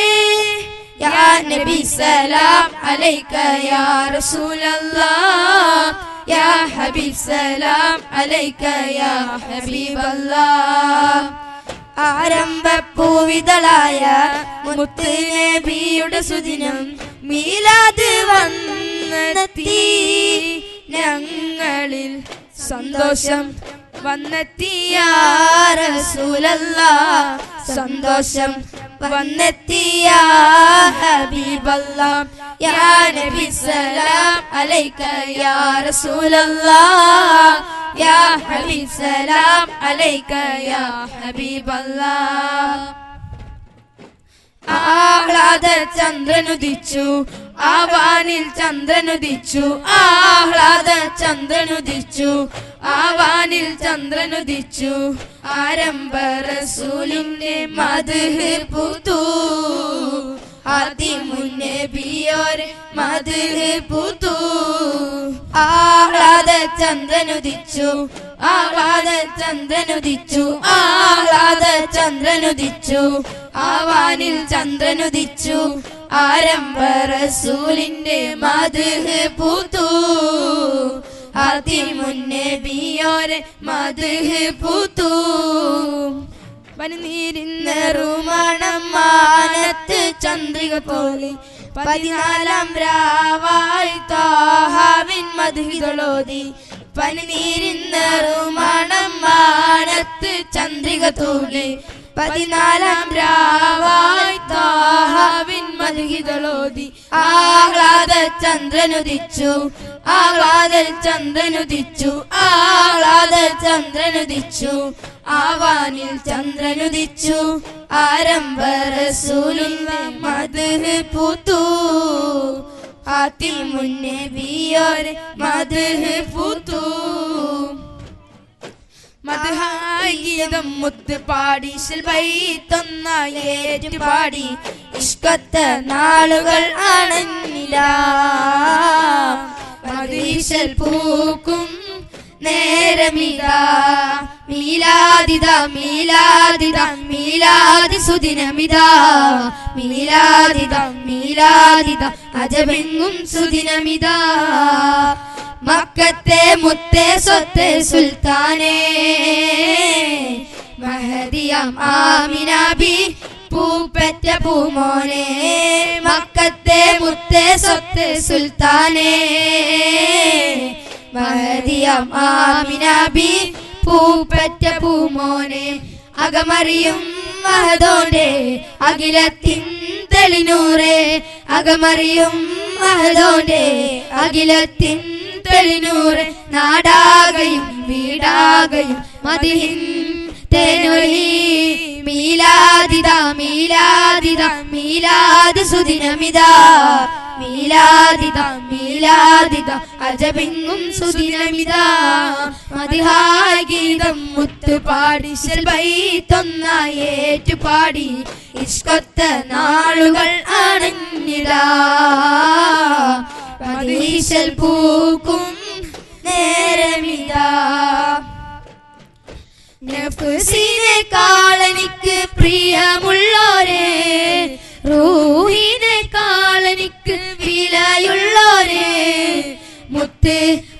യാ നബി സലാം അലൈക യാ റസൂലല്ലാഹ് യാ ഹബീബ് സലാം അലൈക യാ ഹബീബല്ലാഹ് ആരംഭപ്പൂവിതളായ മുത്ത് നബിയുടെ സുദിനം മീലാദ് വന്നെത്തി ഞങ്ങളിൽ സന്തോഷം വന്നെത്തിയ റസൂലല്ലാഹ് സന്തോഷം വന്നെത്തിയ ഹബീബല്ലാഹ് യാ നബി സലാം അലൈക യാ റസൂലല്ലാഹ് യാ ഹബീബ് സലാം അലൈക യാ ഹബീബല്ലാഹ് ആഹ്ലാദ ചന്ദ്രനുദിച്ചു ആവാനിൽ ചന്ദ്രനുദിച്ചു ആഹ്ലാദ ചന്ദ്രനുദിച്ചു ആവാനിൽ ചന്ദ്രനുദിച്ചു ആരംഭ റസൂലിന്റെ മദ്ഹ് പൂത്തു ആദിമുന്നബിയോരെ മദ്ഹ് പൂത്തു ആഹ്ലാദ ചന്ദ്രനുദിച്ചു ആഹ്ലാദ ചന്ദ്രനുദിച്ചു ആഹ്ലാദ ചന്ദ്രനുദിച്ചു ആവാനിൽ ചന്ദ്രനുദിച്ചു ആരംഭ റസൂലിന്റെ മദ്ഹ് പൂത്തു ആദിമുന്നബിയോരെ മദ്ഹ് പൂത്തു പനിനീരിന്നറുമണം മാനത്ത് ചന്ദ്രിക പോലെ 14 രാവായി ത്വാഹാവിൻ മദ്ഹികളോതി പനിനീരിന്നറുമണം മാനത്ത് ചന്ദ്രിക പോലെ 14 രാവായി ത്വാഹാവിൻ മദ്ഹികളോതി ആഹ്ലാദ ചന്ദ്രനുദിച്ചു ആഹ്ലാദ ചന്ദ്രനുദിച്ചു ആഹ്ലാദ ചന്ദ്രനുദിച്ചു ആവാനിൽ ചന്ദ്രനുദിച്ചു ആരംഭ റസൂലിന്റെ മദ്ഹ് പൂത്തു ആതിമുന്നബിയോരെ മദ്ഹ് പൂത്തു മദ്ഹാഗീതം മുത്ത് പാടി ശിൽബൈത്തൊന്നായി ഏറ്റുപാടി ഇഷ്കത്ത നാളുകൾ ആണെന്നില്ല മദീശൽ പൂക്കും നേരമിതാ മീലാദിത മീലാദിത മീലാദി സുദിനമിതാ മീലാദിത മീലാദിത അജബെങ്ങും സുദിനമിതാ മക്കത്തെ മുത്തേ സ്വത്തെ സുൽത്താനേ മഹദിയാം ആമിനാബി പൂപ്പറ്റ പൂമോനെ മക്കത്തെ മുത്തേ സ്വത്തെ സുൽത്താനേ മഹദിയാം ആമിനാബി പൂപ്പറ്റ പൂമോനെ അകമറിയും മഹദോന്റെ അഖിലത്തിൻ തെളിനൂറേ അകമറിയും മഹദോന്റെ അഖിലത്തിൻ തെളിനൂറ് നാടാകയും വീടാകയും മദിഹിൻ തേനൊലി മീലാദിത മീലാദിത മീലാദ് സുദിനമിതാ മീലാദിത മീലാദിത അജബെങ്ങും സുദിനമിതാ മദിഹായ ഗീതം മുത്ത് പാടി ശിൽബൈത്തൊന്നായി ഏറ്റുപാടി ഇഷ്കത്ത നാളുകൾ ആണെന്നിതാ മദീശൽ പൂക്കും നേരമിതാ നഫ്സിനെക്കാളെനിക്ക് പ്രിയമുള്ളോരേ റൂഹിനെക്കാളെനിക്ക് വിലയുള്ളോരേ മുത്ത്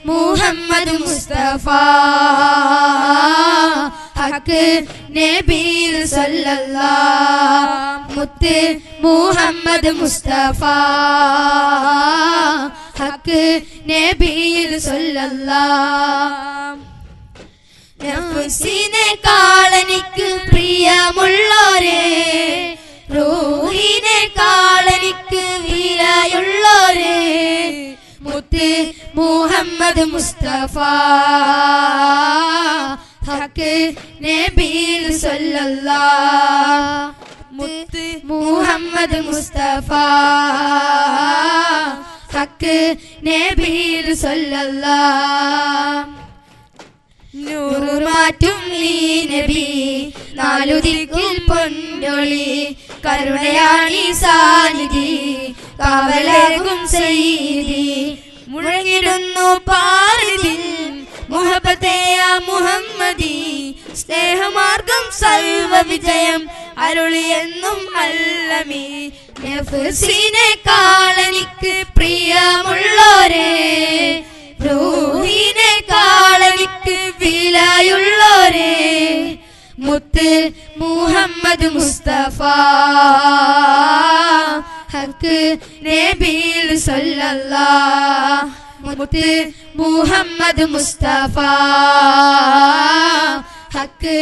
മുഹമ്മദ് മുസ്തഫ ഹക്ക് നബി സല്ലല്ലാഹ് മുത്ത് മുഹമ്മദ് മുസ്തഫ ഹക്ക് നബി സല്ലല്ലാഹ് നഫ്സിനെക്കാളെനിക്ക് പ്രിയമുള്ളോരേ റൂഹിനെക്കാളെനിക്ക് വിലയുള്ളോരേ മുത്ത് മുഹമ്മദ് മുസ്തഫ ഹക്ക് നബി സല്ലല്ലാഹ് മുത്ത് മുഹമ്മദ് മുസ്തഫ ഹക്ക് നബി സല്ലല്ലാഹ് നൂറ് മാറ്റും ഈ നബി നാലു ദിക്കിൽ പൊന്നൊളി കരുണയാണി സാനിധി കാവലേകും സയ്യിദി മുഴങ്ങിടുന്നു പാരിതിൽ മുഹബത്തയ മുഹമ്മദി സ്നേഹമാർഗം സർവ വിജയം അരുളിയെന്നും അല്ലമി നഫ്സിനെക്കാളെനിക്ക് പ്രിയമുള്ളോരേ റൂഹിനെക്കാളെനിക്ക് വിലയുള്ളോരേ മുത്ത് മുഹമ്മദ് മുസ്തഫ ഹക്ക് നബി സല്ലല്ലാഹ് മുത്ത് മുഹമ്മദ് മുസ്തഫ ഹക്ക്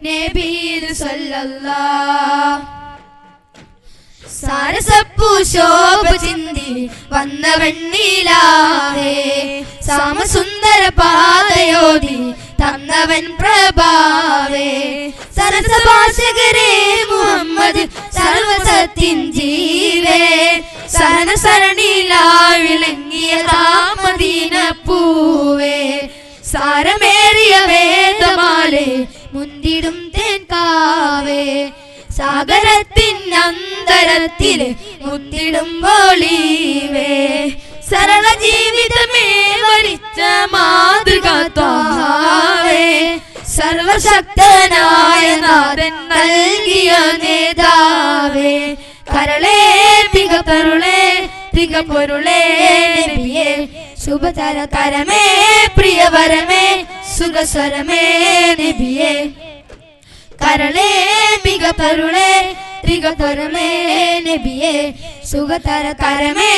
നബി സല്ലല്ലാഹ് സാരസപ്പു ശോഭ ചിന്തി വന്ന വെണ്ണീലാഹേ സാമസുന്ദര പാതയോതി തന്നവൻ പ്രഭാവേ സരസഭാഷകരേ മുഹമ്മദ് സർവസത്തിൻ ജീവേ സഹന സരണിലായി വിളങ്ങിയ മദീന പൂവേ സാരമേറിയ വേദമാലേ മുന്തിടും തേൻകാവേ സാഗരത്തിൻ അന്തരത്തില് മുത്തിടുമ്പോളീവേ സരള ജീവിതമേ വരിച്ച മാതൃകാത്വാവേ സർവശക്തനായ നാഥൻ നൽകിയ നേതാവേ കരളേ തികപൊരുളേ തികപൊരുളേ നബിയേ ശുഭതര കരമേ പ്രിയവരമേ സുഖസ്വരമേ നബിയേ കരളേ മികപരുളേ ത്രികപരമേ നബിയേ സുഖതര കരമേ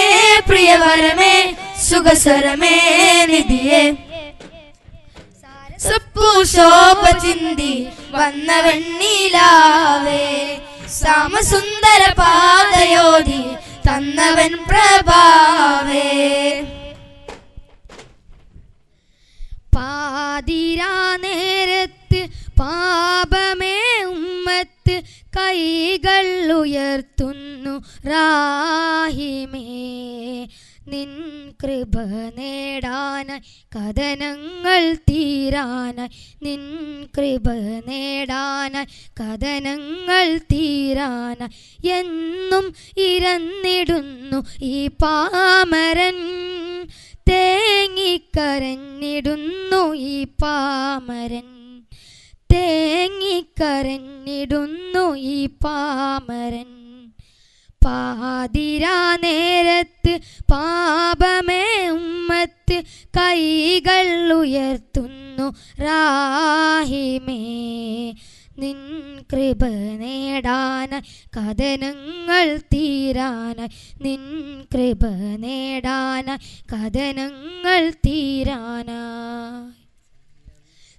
പ്രിയവരമേ സുഖസ്വരമേ നിധിയേ സപ്പു ശോഭ ചിന്തി വന്ന വെണ്ണീലാവേ സാമസുന്ദര പാതയോതി തന്നവൻ പ്രഭാവേ പാതിരാ നേരത്ത് പാപമേ ഉമ്മത്ത് കൈകൾ ഉയർത്തുന്നു റാഹിമേ നിൻ കൃപ നേടാനായി കഥനങ്ങൾ തീരാനായി നിൻ കൃപ നേടാനായി കഥനങ്ങൾ തീരാനായി എന്നും ഇരന്നിടുന്നു ഈ പാമരൻ തേങ്ങിക്കരഞ്ഞിടുന്നു ഈ പാമരൻ തേങ്ങിക്കരഞ്ഞിടുന്നു ഈ പാമരൻ പാതിരാ നേരത്ത് പാപമേ ഉമ്മത്ത് കൈകൾ ഉയർത്തുന്നു റാഹിമേ നിൻ കൃപ നേടാനായി കഥനങ്ങൾ തീരാനായി നിൻ കൃപ നേടാനായി കഥനങ്ങൾ തീരാനായി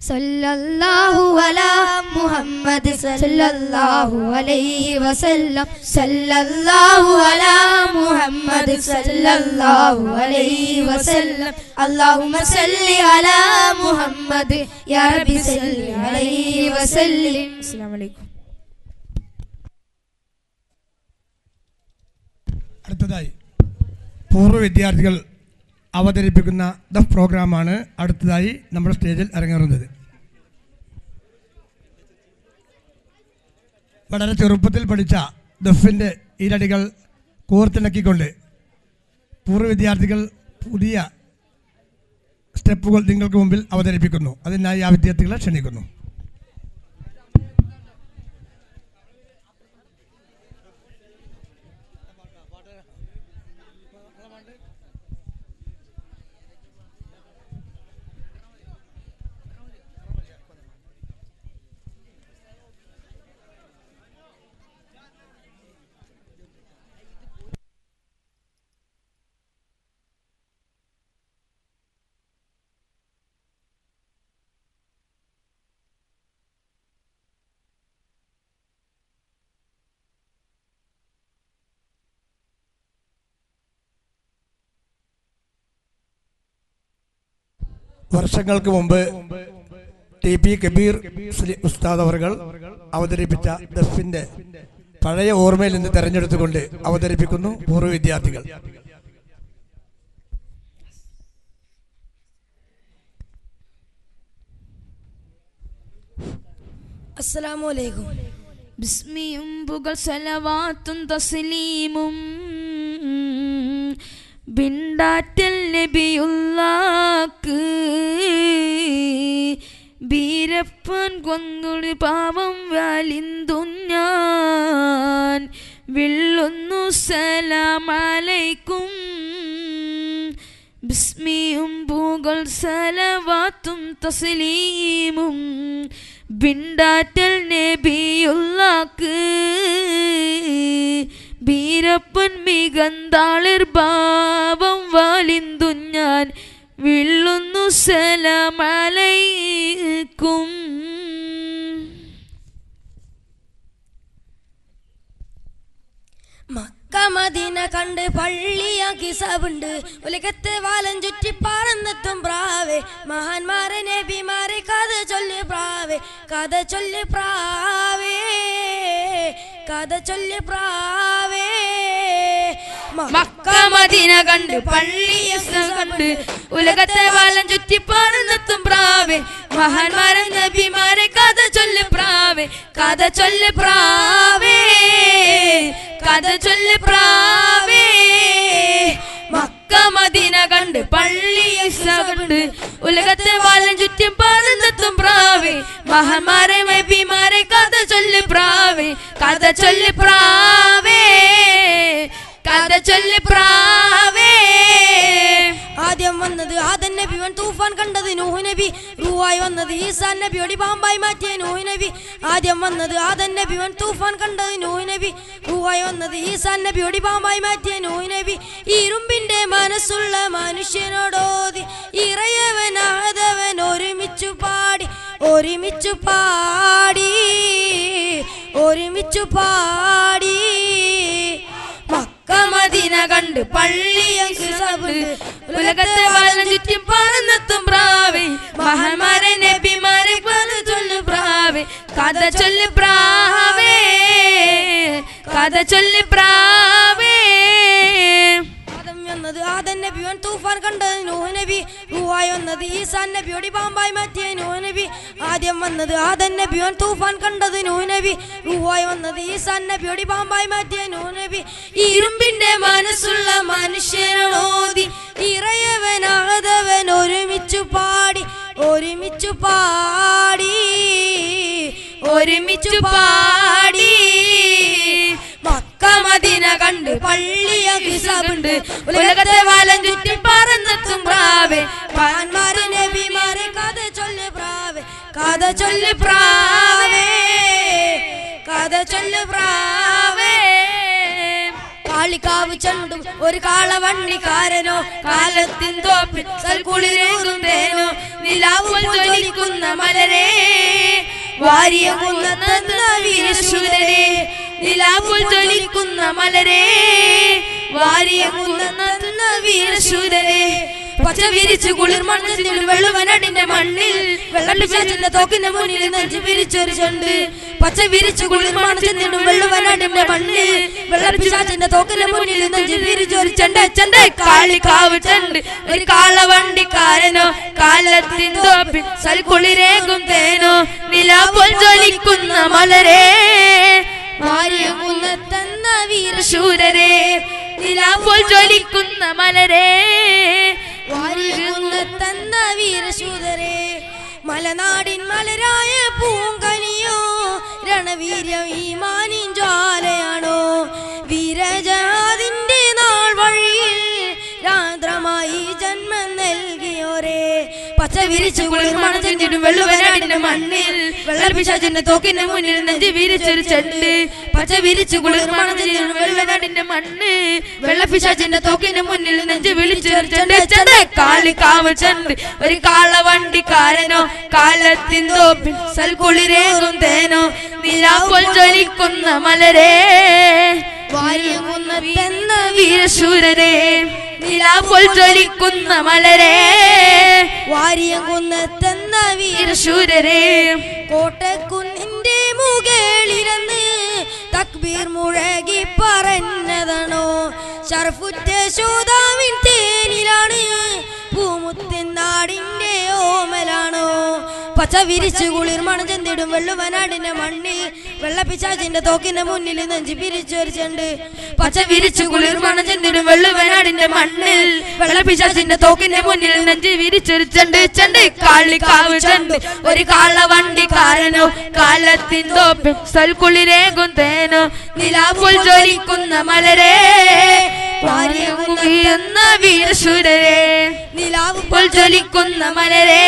സല്ലല്ലാഹു അലാ മുഹമ്മദ് സല്ലല്ലാഹു അലൈഹി വസല്ലം സല്ലല്ലാഹു അലാ മുഹമ്മദ് സല്ലല്ലാഹു അലൈഹി വസല്ലം അല്ലാഹുമ്മ സല്ലി അലാ മുഹമ്മദ് യാ റബ്ബി സല്ലി അലൈഹി വസല്ലം. അസ്സലാമു അലൈക്കും. അടുത്തതായി പൂർവ്വ വിദ്യാർത്ഥികൾ അവതരിപ്പിക്കുന്ന ദഫ് പ്രോഗ്രാമാണ് അടുത്തതായി നമ്മുടെ സ്റ്റേജിൽ അരങ്ങേറുന്നത്. വളരെ ചെറുപ്പത്തിൽ പഠിച്ച ദഫിൻ്റെ ഈരടികൾ കോർത്തിണക്കിക്കൊണ്ട് പൂർവ്വ വിദ്യാർത്ഥികൾ പുതിയ സ്റ്റെപ്പുകൾ നിങ്ങൾക്ക് മുമ്പിൽ അവതരിപ്പിക്കുന്നു. അതിനായി ആ വിദ്യാർത്ഥികളെ ക്ഷണിക്കുന്നു. വർഷങ്ങൾക്ക് മുമ്പ് TP കബീർ ഉസ്താദ് അവർകൾ അവതരിപ്പിച്ച ദഫിന്റെ പഴയ ഓർമ്മയിൽ നിന്ന് തെരഞ്ഞെടുത്തുകൊണ്ട് അവതരിപ്പിക്കുന്നു പൂർവ്വ വിദ്യാർത്ഥികൾ. അസ്സലാമു അലൈക്കും. ബിസ്മിയും പുകൾ സലവാത്തും തസ്ലീമും ബിണ്ടാറ്റൽ നബിയുള്ളാക്ക് ബീരപ്പൻ കൊന്നൊരു പാവം വാലിന്തു ഞാൻ വിള്ളുന്നു സലാമലൈക്കും. ബിസ്മിയും പുകൾ സലവാത്തും തസ്ലീമും ബിണ്ടാറ്റൽ നബിയുള്ളാക്ക് ബീരപ്പൻ മികന്താളിർ ഭാവം വാലിന്തു ഞാൻ വിള്ളുന്നു സലാമലൈക്കും. മദീന കണ്ട് പള്ളിയാക്കി സബുണ്ട് ഉലകത്തെ വാലം ചുറ്റി പറന്നെത്തും പ്രാവേ മഹാന്മാരെ നബിമാരെ കഥ ചൊല്ലി പ്രാവേ കഥ ചൊല്ലി പ്രാവേ കഥ ചൊല്ലി പ്രാവേ. മക്ക മദീന കണ്ട് പള്ളിയെ കണ്ട് ഉലകത്തെ വാലം ചുറ്റി പറന്നെത്തും പ്രാവേ മഹാന്മാരെ നബിമാരെ കഥ ചൊല്ലി പ്രാവേ കഥ ചൊല്ലി പ്രാവേ കഥ ചൊല്ലി പ്രാവേ. മക്ക മദീന കണ്ട് പള്ളിയെ കണ്ട് ഉലകത്തെ വാലം ചുറ്റി പറന്നെത്തും പ്രാവേ മഹാന്മാരെ നബിമാരെ കഥ ചൊല്ലി പ്രാവേ കഥ ചൊല്ലി പ്രാവേ കഥ ചൊല്ലി പ്രാവേ. ആദ്യം വന്നത് ആദം നബി വൻ തൂഫാൻ കണ്ടത് നൂഹ് നബി റൂഹായി വന്നത് ഈസാ നബിയോടി പാമ്പായി മാറ്റിയ നൂഹ് നബി. ആദ്യം വന്നത് ആദം നബി വൻ തൂഫാൻ കണ്ടത് നൂഹ് നബി റൂഹായി വന്നത് ഈസാ നബിയോടി പാമ്പായി മാറ്റിയ നൂഹ് നബി. ഇരുമ്പിന്റെ മനസ്സുള്ള മനുഷ്യനോടോതി ഇറയവൻ ആദവൻ ഒരുമിച്ചു പാടി ഒരുമിച്ചു പാടി ഒരുമിച്ചു പാടി. മക്ക മദീന കണ്ട് പള്ളിയെ ഉലകത്തെ വാലം ചുറ്റി പറന്നെത്തും പ്രാവേ മഹാന്മാരെ നബിമാരെ കഥ ചൊല്ലി പ്രാവേ കഥ ചൊല്ലി പ്രാവേ കഥ ചൊല്ലി പ്രാവേ. വന്നത് ആദൻ നബി വൻ തൂഫാൻ കണ്ടത് നൂഹ് നബി റൂഹായി വന്നത് ഈസാ നബിയോട് പാമ്പായി മാറ്റിയ നൂഹ് നബി ആദ്യം വന്നത് ആദൻ നബി വൻ തൂഫാൻ കണ്ടത് നൂഹ് നബി റൂഹായി വന്നത് ഈസാ നബിയോട് പാമ്പായി മാറ്റിയ നൂഹ് നബി ഇരുമ്പിന്റെ മനസ്സുള്ള മനുഷ്യനോതി ഇറയവനാകതവൻ ഒരുമിച്ചു പാടി ഒരുമിച്ചു പാടി ഒരുമിച്ചു പാടി മക്ക മദീന കണ്ട് പള്ളിയ ഹിസാബുണ്ട് ഉലകത്തെ വാലം ചുറ്റി പറന്നെത്തും പ്രാവേ മഹാന്മാരെ നബിമാരെ കഥ ചൊല്ല് പ്രാവേ കഥ ചൊല്ല് പ്രാവേ കഥ ചൊല്ല് പ്രാവേ കാളിക്കാവ് ചണ്ടും ഒരു കാളവണ്ണിക്കാരനോ കാലത്തിൻ തോപ്പിൽ സൽക്കുളിരേകുന്നേനോ നിലാവ് ജ്വലിക്കുന്ന മലരേ വാരിയകുന്ന വീരശൂരരെ നിലാവ് ജ്വലിക്കുന്ന മലരേ വാരിയകുന്ന വീരശൂരരെ പച്ച വിരിച്ചു കുളിർ മണ്ണിൽ വെള്ളുവനാടിന്റെ മണ്ണിൽ വെള്ളപ്പിശാചിന്റെ തോക്കിന്റെ മുന്നിൽ നെഞ്ചു വിരിച്ചൊരു ചണ്ട് പച്ച വിരിച്ചു കുളിർ മണ്ണിൽ വെള്ളുവനാടിന്റെ മണ്ണിൽ വെള്ളപ്പിശാചിന്റെ തോക്കിന്റെ മുന്നിൽ നെഞ്ചു വിരിച്ചൊരു ചണ്ട് ചണ്ട് കാളിക്കാവ് ചണ്ട് ഒരു കാളവണ്ടിക്കാരനോ കാലത്തിൻ തോപ്പിൽ സൽക്കുളിരേകും തേനോ നിലാപ്പോൾ ജ്വലിക്കുന്ന മലരേ വാരിയകുന്ന വീരശൂരരെ നിലാപ്പോൾ ജ്വലിക്കുന്ന മലരേ വാരിയകുന്ന വീരശൂരരെ മലനാടിൻ മലരായ പൂങ്കനിയോ രണവീര്യം ഈ മാനിൻ ജ്വാലയാണോ വീരജാതിന്റെ നാൾ വഴിയിൽ രാന്ത്രമായി ജന്മം നൽകിയോരേ പച്ച വിരിച്ചു കുളിർ മണച്ചെന്നിടും വെള്ളുവനാടിന്റെ മണ്ണിൽ വെള്ളപ്പിശാചിന്റെ തോക്കിന്റെ മുന്നിൽ നെഞ്ചു വിരിച്ചൊരു ചണ്ട് പച്ച വിരിച്ചു കുളിർ മണച്ചെന്നിടും വെള്ളുവനാടിന്റെ മണ്ണ് വെള്ളപ്പിശാചിന്റെ തോക്കിന്റെ മുന്നിൽ നെഞ്ചു വിളിച്ചൊരു ചണ്ട് ചണ്ട് കാളിക്കാവ് ചണ്ട് ഒരു കാളവണ്ടിക്കാരനോ കാലത്തിൻ തോപ്പിൽ സൽക്കുളിരേകും തേനോ നിലാപ്പോൾ ജ്വലിക്കുന്ന മലരേ വാരിയകുന്ന വീരശൂരരെ നിലാപ്പോൾ ജ്വലിക്കുന്ന മലരേ വാരിയകുന്ന വീരശൂരരെ കോട്ടക്കുന്നിന്റെ മുകളിലെന്ന് തക്ബീർ മുഴകി പറഞ്ഞതാണോ ഷർഫുറ്റ ശോതാവിൻ തേനിലാണ് പൂമുത്തിൻ നാടിന്റെ ഓമലാണോ പച്ച വിരിച്ചു കുളിർ മണചെന്നിടും വെള്ളുവനാടിന്റെ മണ്ണിൽ വെള്ളപ്പിശാചിന്റെ തോക്കിന്റെ മുന്നിൽ നെഞ്ചു പിരിച്ചൊരു ചണ്ട് പച്ച വിരിച്ചു കുളിർ മണചെന്നിടും വെള്ളുവനാടിന്റെ മണ്ണിൽ വെള്ളപ്പിശാചിന്റെ തോക്കിന്റെ മുന്നിൽ നെഞ്ചു വിരിച്ചൊരു ചണ്ട് ചണ്ട് കാളിക്കാവ് ചണ്ട് ഒരു കാളവണ്ടിക്കാരനോ കാലത്തിൻ തോപ്പിൽ സൽക്കുളിരേകും തേനോ നിലാപ്പോൾ ജ്വലിക്കുന്ന മലരേ വാരിയകുന്ന വീരശൂരരെ നിലാവുപ്പോൾ ജ്വലിക്കുന്ന മലരേ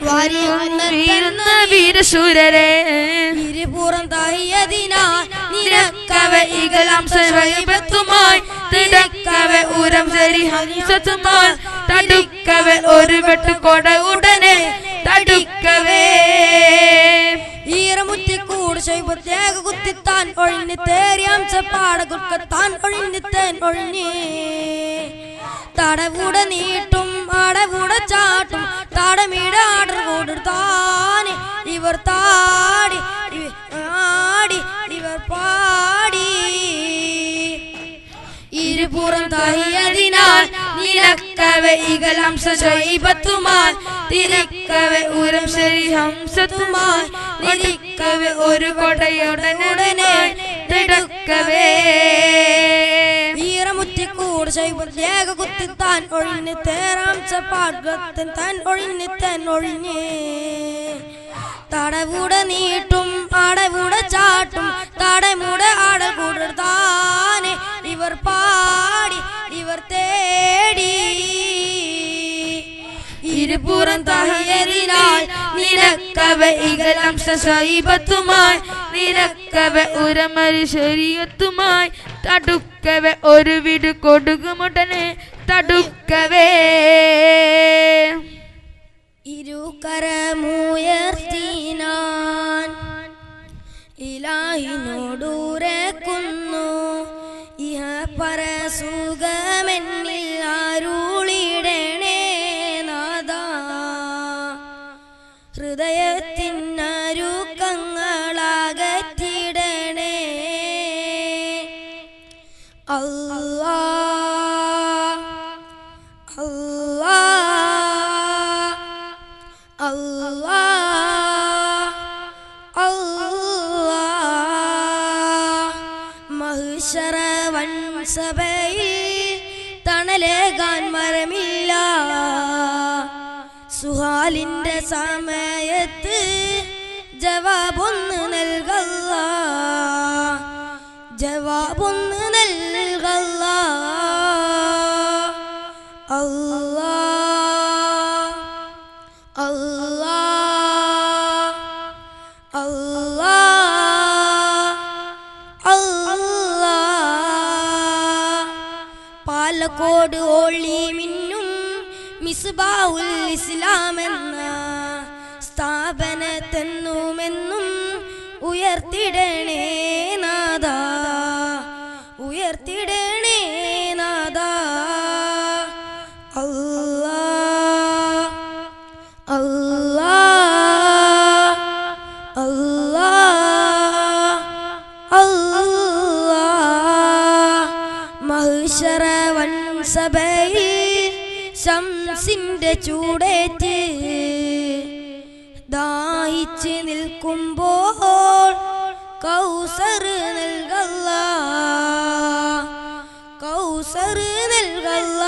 വാരിയുന്ന വീരശൂരരെ ഇരുപുറം തായതിനാൽ നിരക്കവ ഇകലാംശത്തുമായി തിടക്കവ ഉരം സരി ഹംസത്തുമായി തടുക്കവ ഒരു വെട്ടുകൊട ഉടനെ തടുക്കവേ ഈറമുറ്റിക്കൂട് ശൈവത്യാഗ കുത്തിത്താൻ ഒഴിഞ്ഞ് തേരിയാംശ പാടകുക്കത്താൻ ഒഴിഞ്ഞ് തേൻ ഒഴിഞ്ഞ് തടവുട നീട്ടും അടവുട ചാട്ടും തടമിട ആടർ കൊടുത്താന് ഇവർ താടി ആടി ഇവർ പാടി ഇരുപുറം തായതിനാൽ നിലക്കവ ഇകലാംശ ശൈബത്തുമായി തിരിക്കവ ഉരം ശരി ഹംസത്തുമായി നിരിക്കവ ഒരു കൊടയുടനുടനെ തിടുക്കവേ ഈറമുറ്റിക്കൂട് ശൈവത്യാഗ കുത്തിത്താൻ ഒഴിഞ്ഞ് തേരാംശ പാടകത്തിൻ താൻ ഒഴിഞ്ഞ് തൻ ഒഴിഞ്ഞ് തടവുട നീട്ടും അടവുട ചാട്ടും തടമുട ആടൽ കൂടത്താനെ ഇവർ പാടി ഇവർ തേടി ഇരുപുറം തായതിനാൽ നിരക്കവ ഇകലാംശ ശൈബത്തുമായി നിരക്കവ ഉരമരി ശരീരത്തുമായി തടുക്കവ ഒരു വിടു കൊടുകുമുടനെ തടുക്കവേ ഇരുകരമുയർത്തി ഞാൻ ഇലാഹിനോടുരക്കുന്നു ഇഹ പരസുഖമെന്നിൽ അരുളിടണേ നാദാ ഹൃദയത്തിനരുക്കങ്ങളകറ്റിടണേ അല്ലാഹ് മഹ്ശറ വൻസഭയിൽ തണലേകാൻ മരമില്ല. സുഹാലിന്റെ സമയത്ത് ജവാബൊന്ന് നൽകല്ല, ജവാബൊന്ന് നൽകല്ല. അല്ലാ അല്ലാ അല്ലാ അല്ലാ. പാലക്കോട് ഓളി മിന്നും മിസ്ബാഹുൽ ഇസ്ലാം എന്ന സ്ഥാപനത്തെന്നുമെന്നും ഉയർത്തിടണേ നാദാ, ഉയർത്തിടണേ നാദാ. അല്ലാ അല്ലാ അല്ലാ അല്ലാ. മഹ്ശറ വൻസഭയിൽ ശംസിന്റെ ചൂടേറ്റ് ദാഹിച്ച് നിൽക്കുമ്പോൾ കൗസർ നൽകല്ല, കൗസർ നൽകല്ല.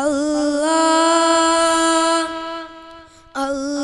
അല്ലാ അല്ലാ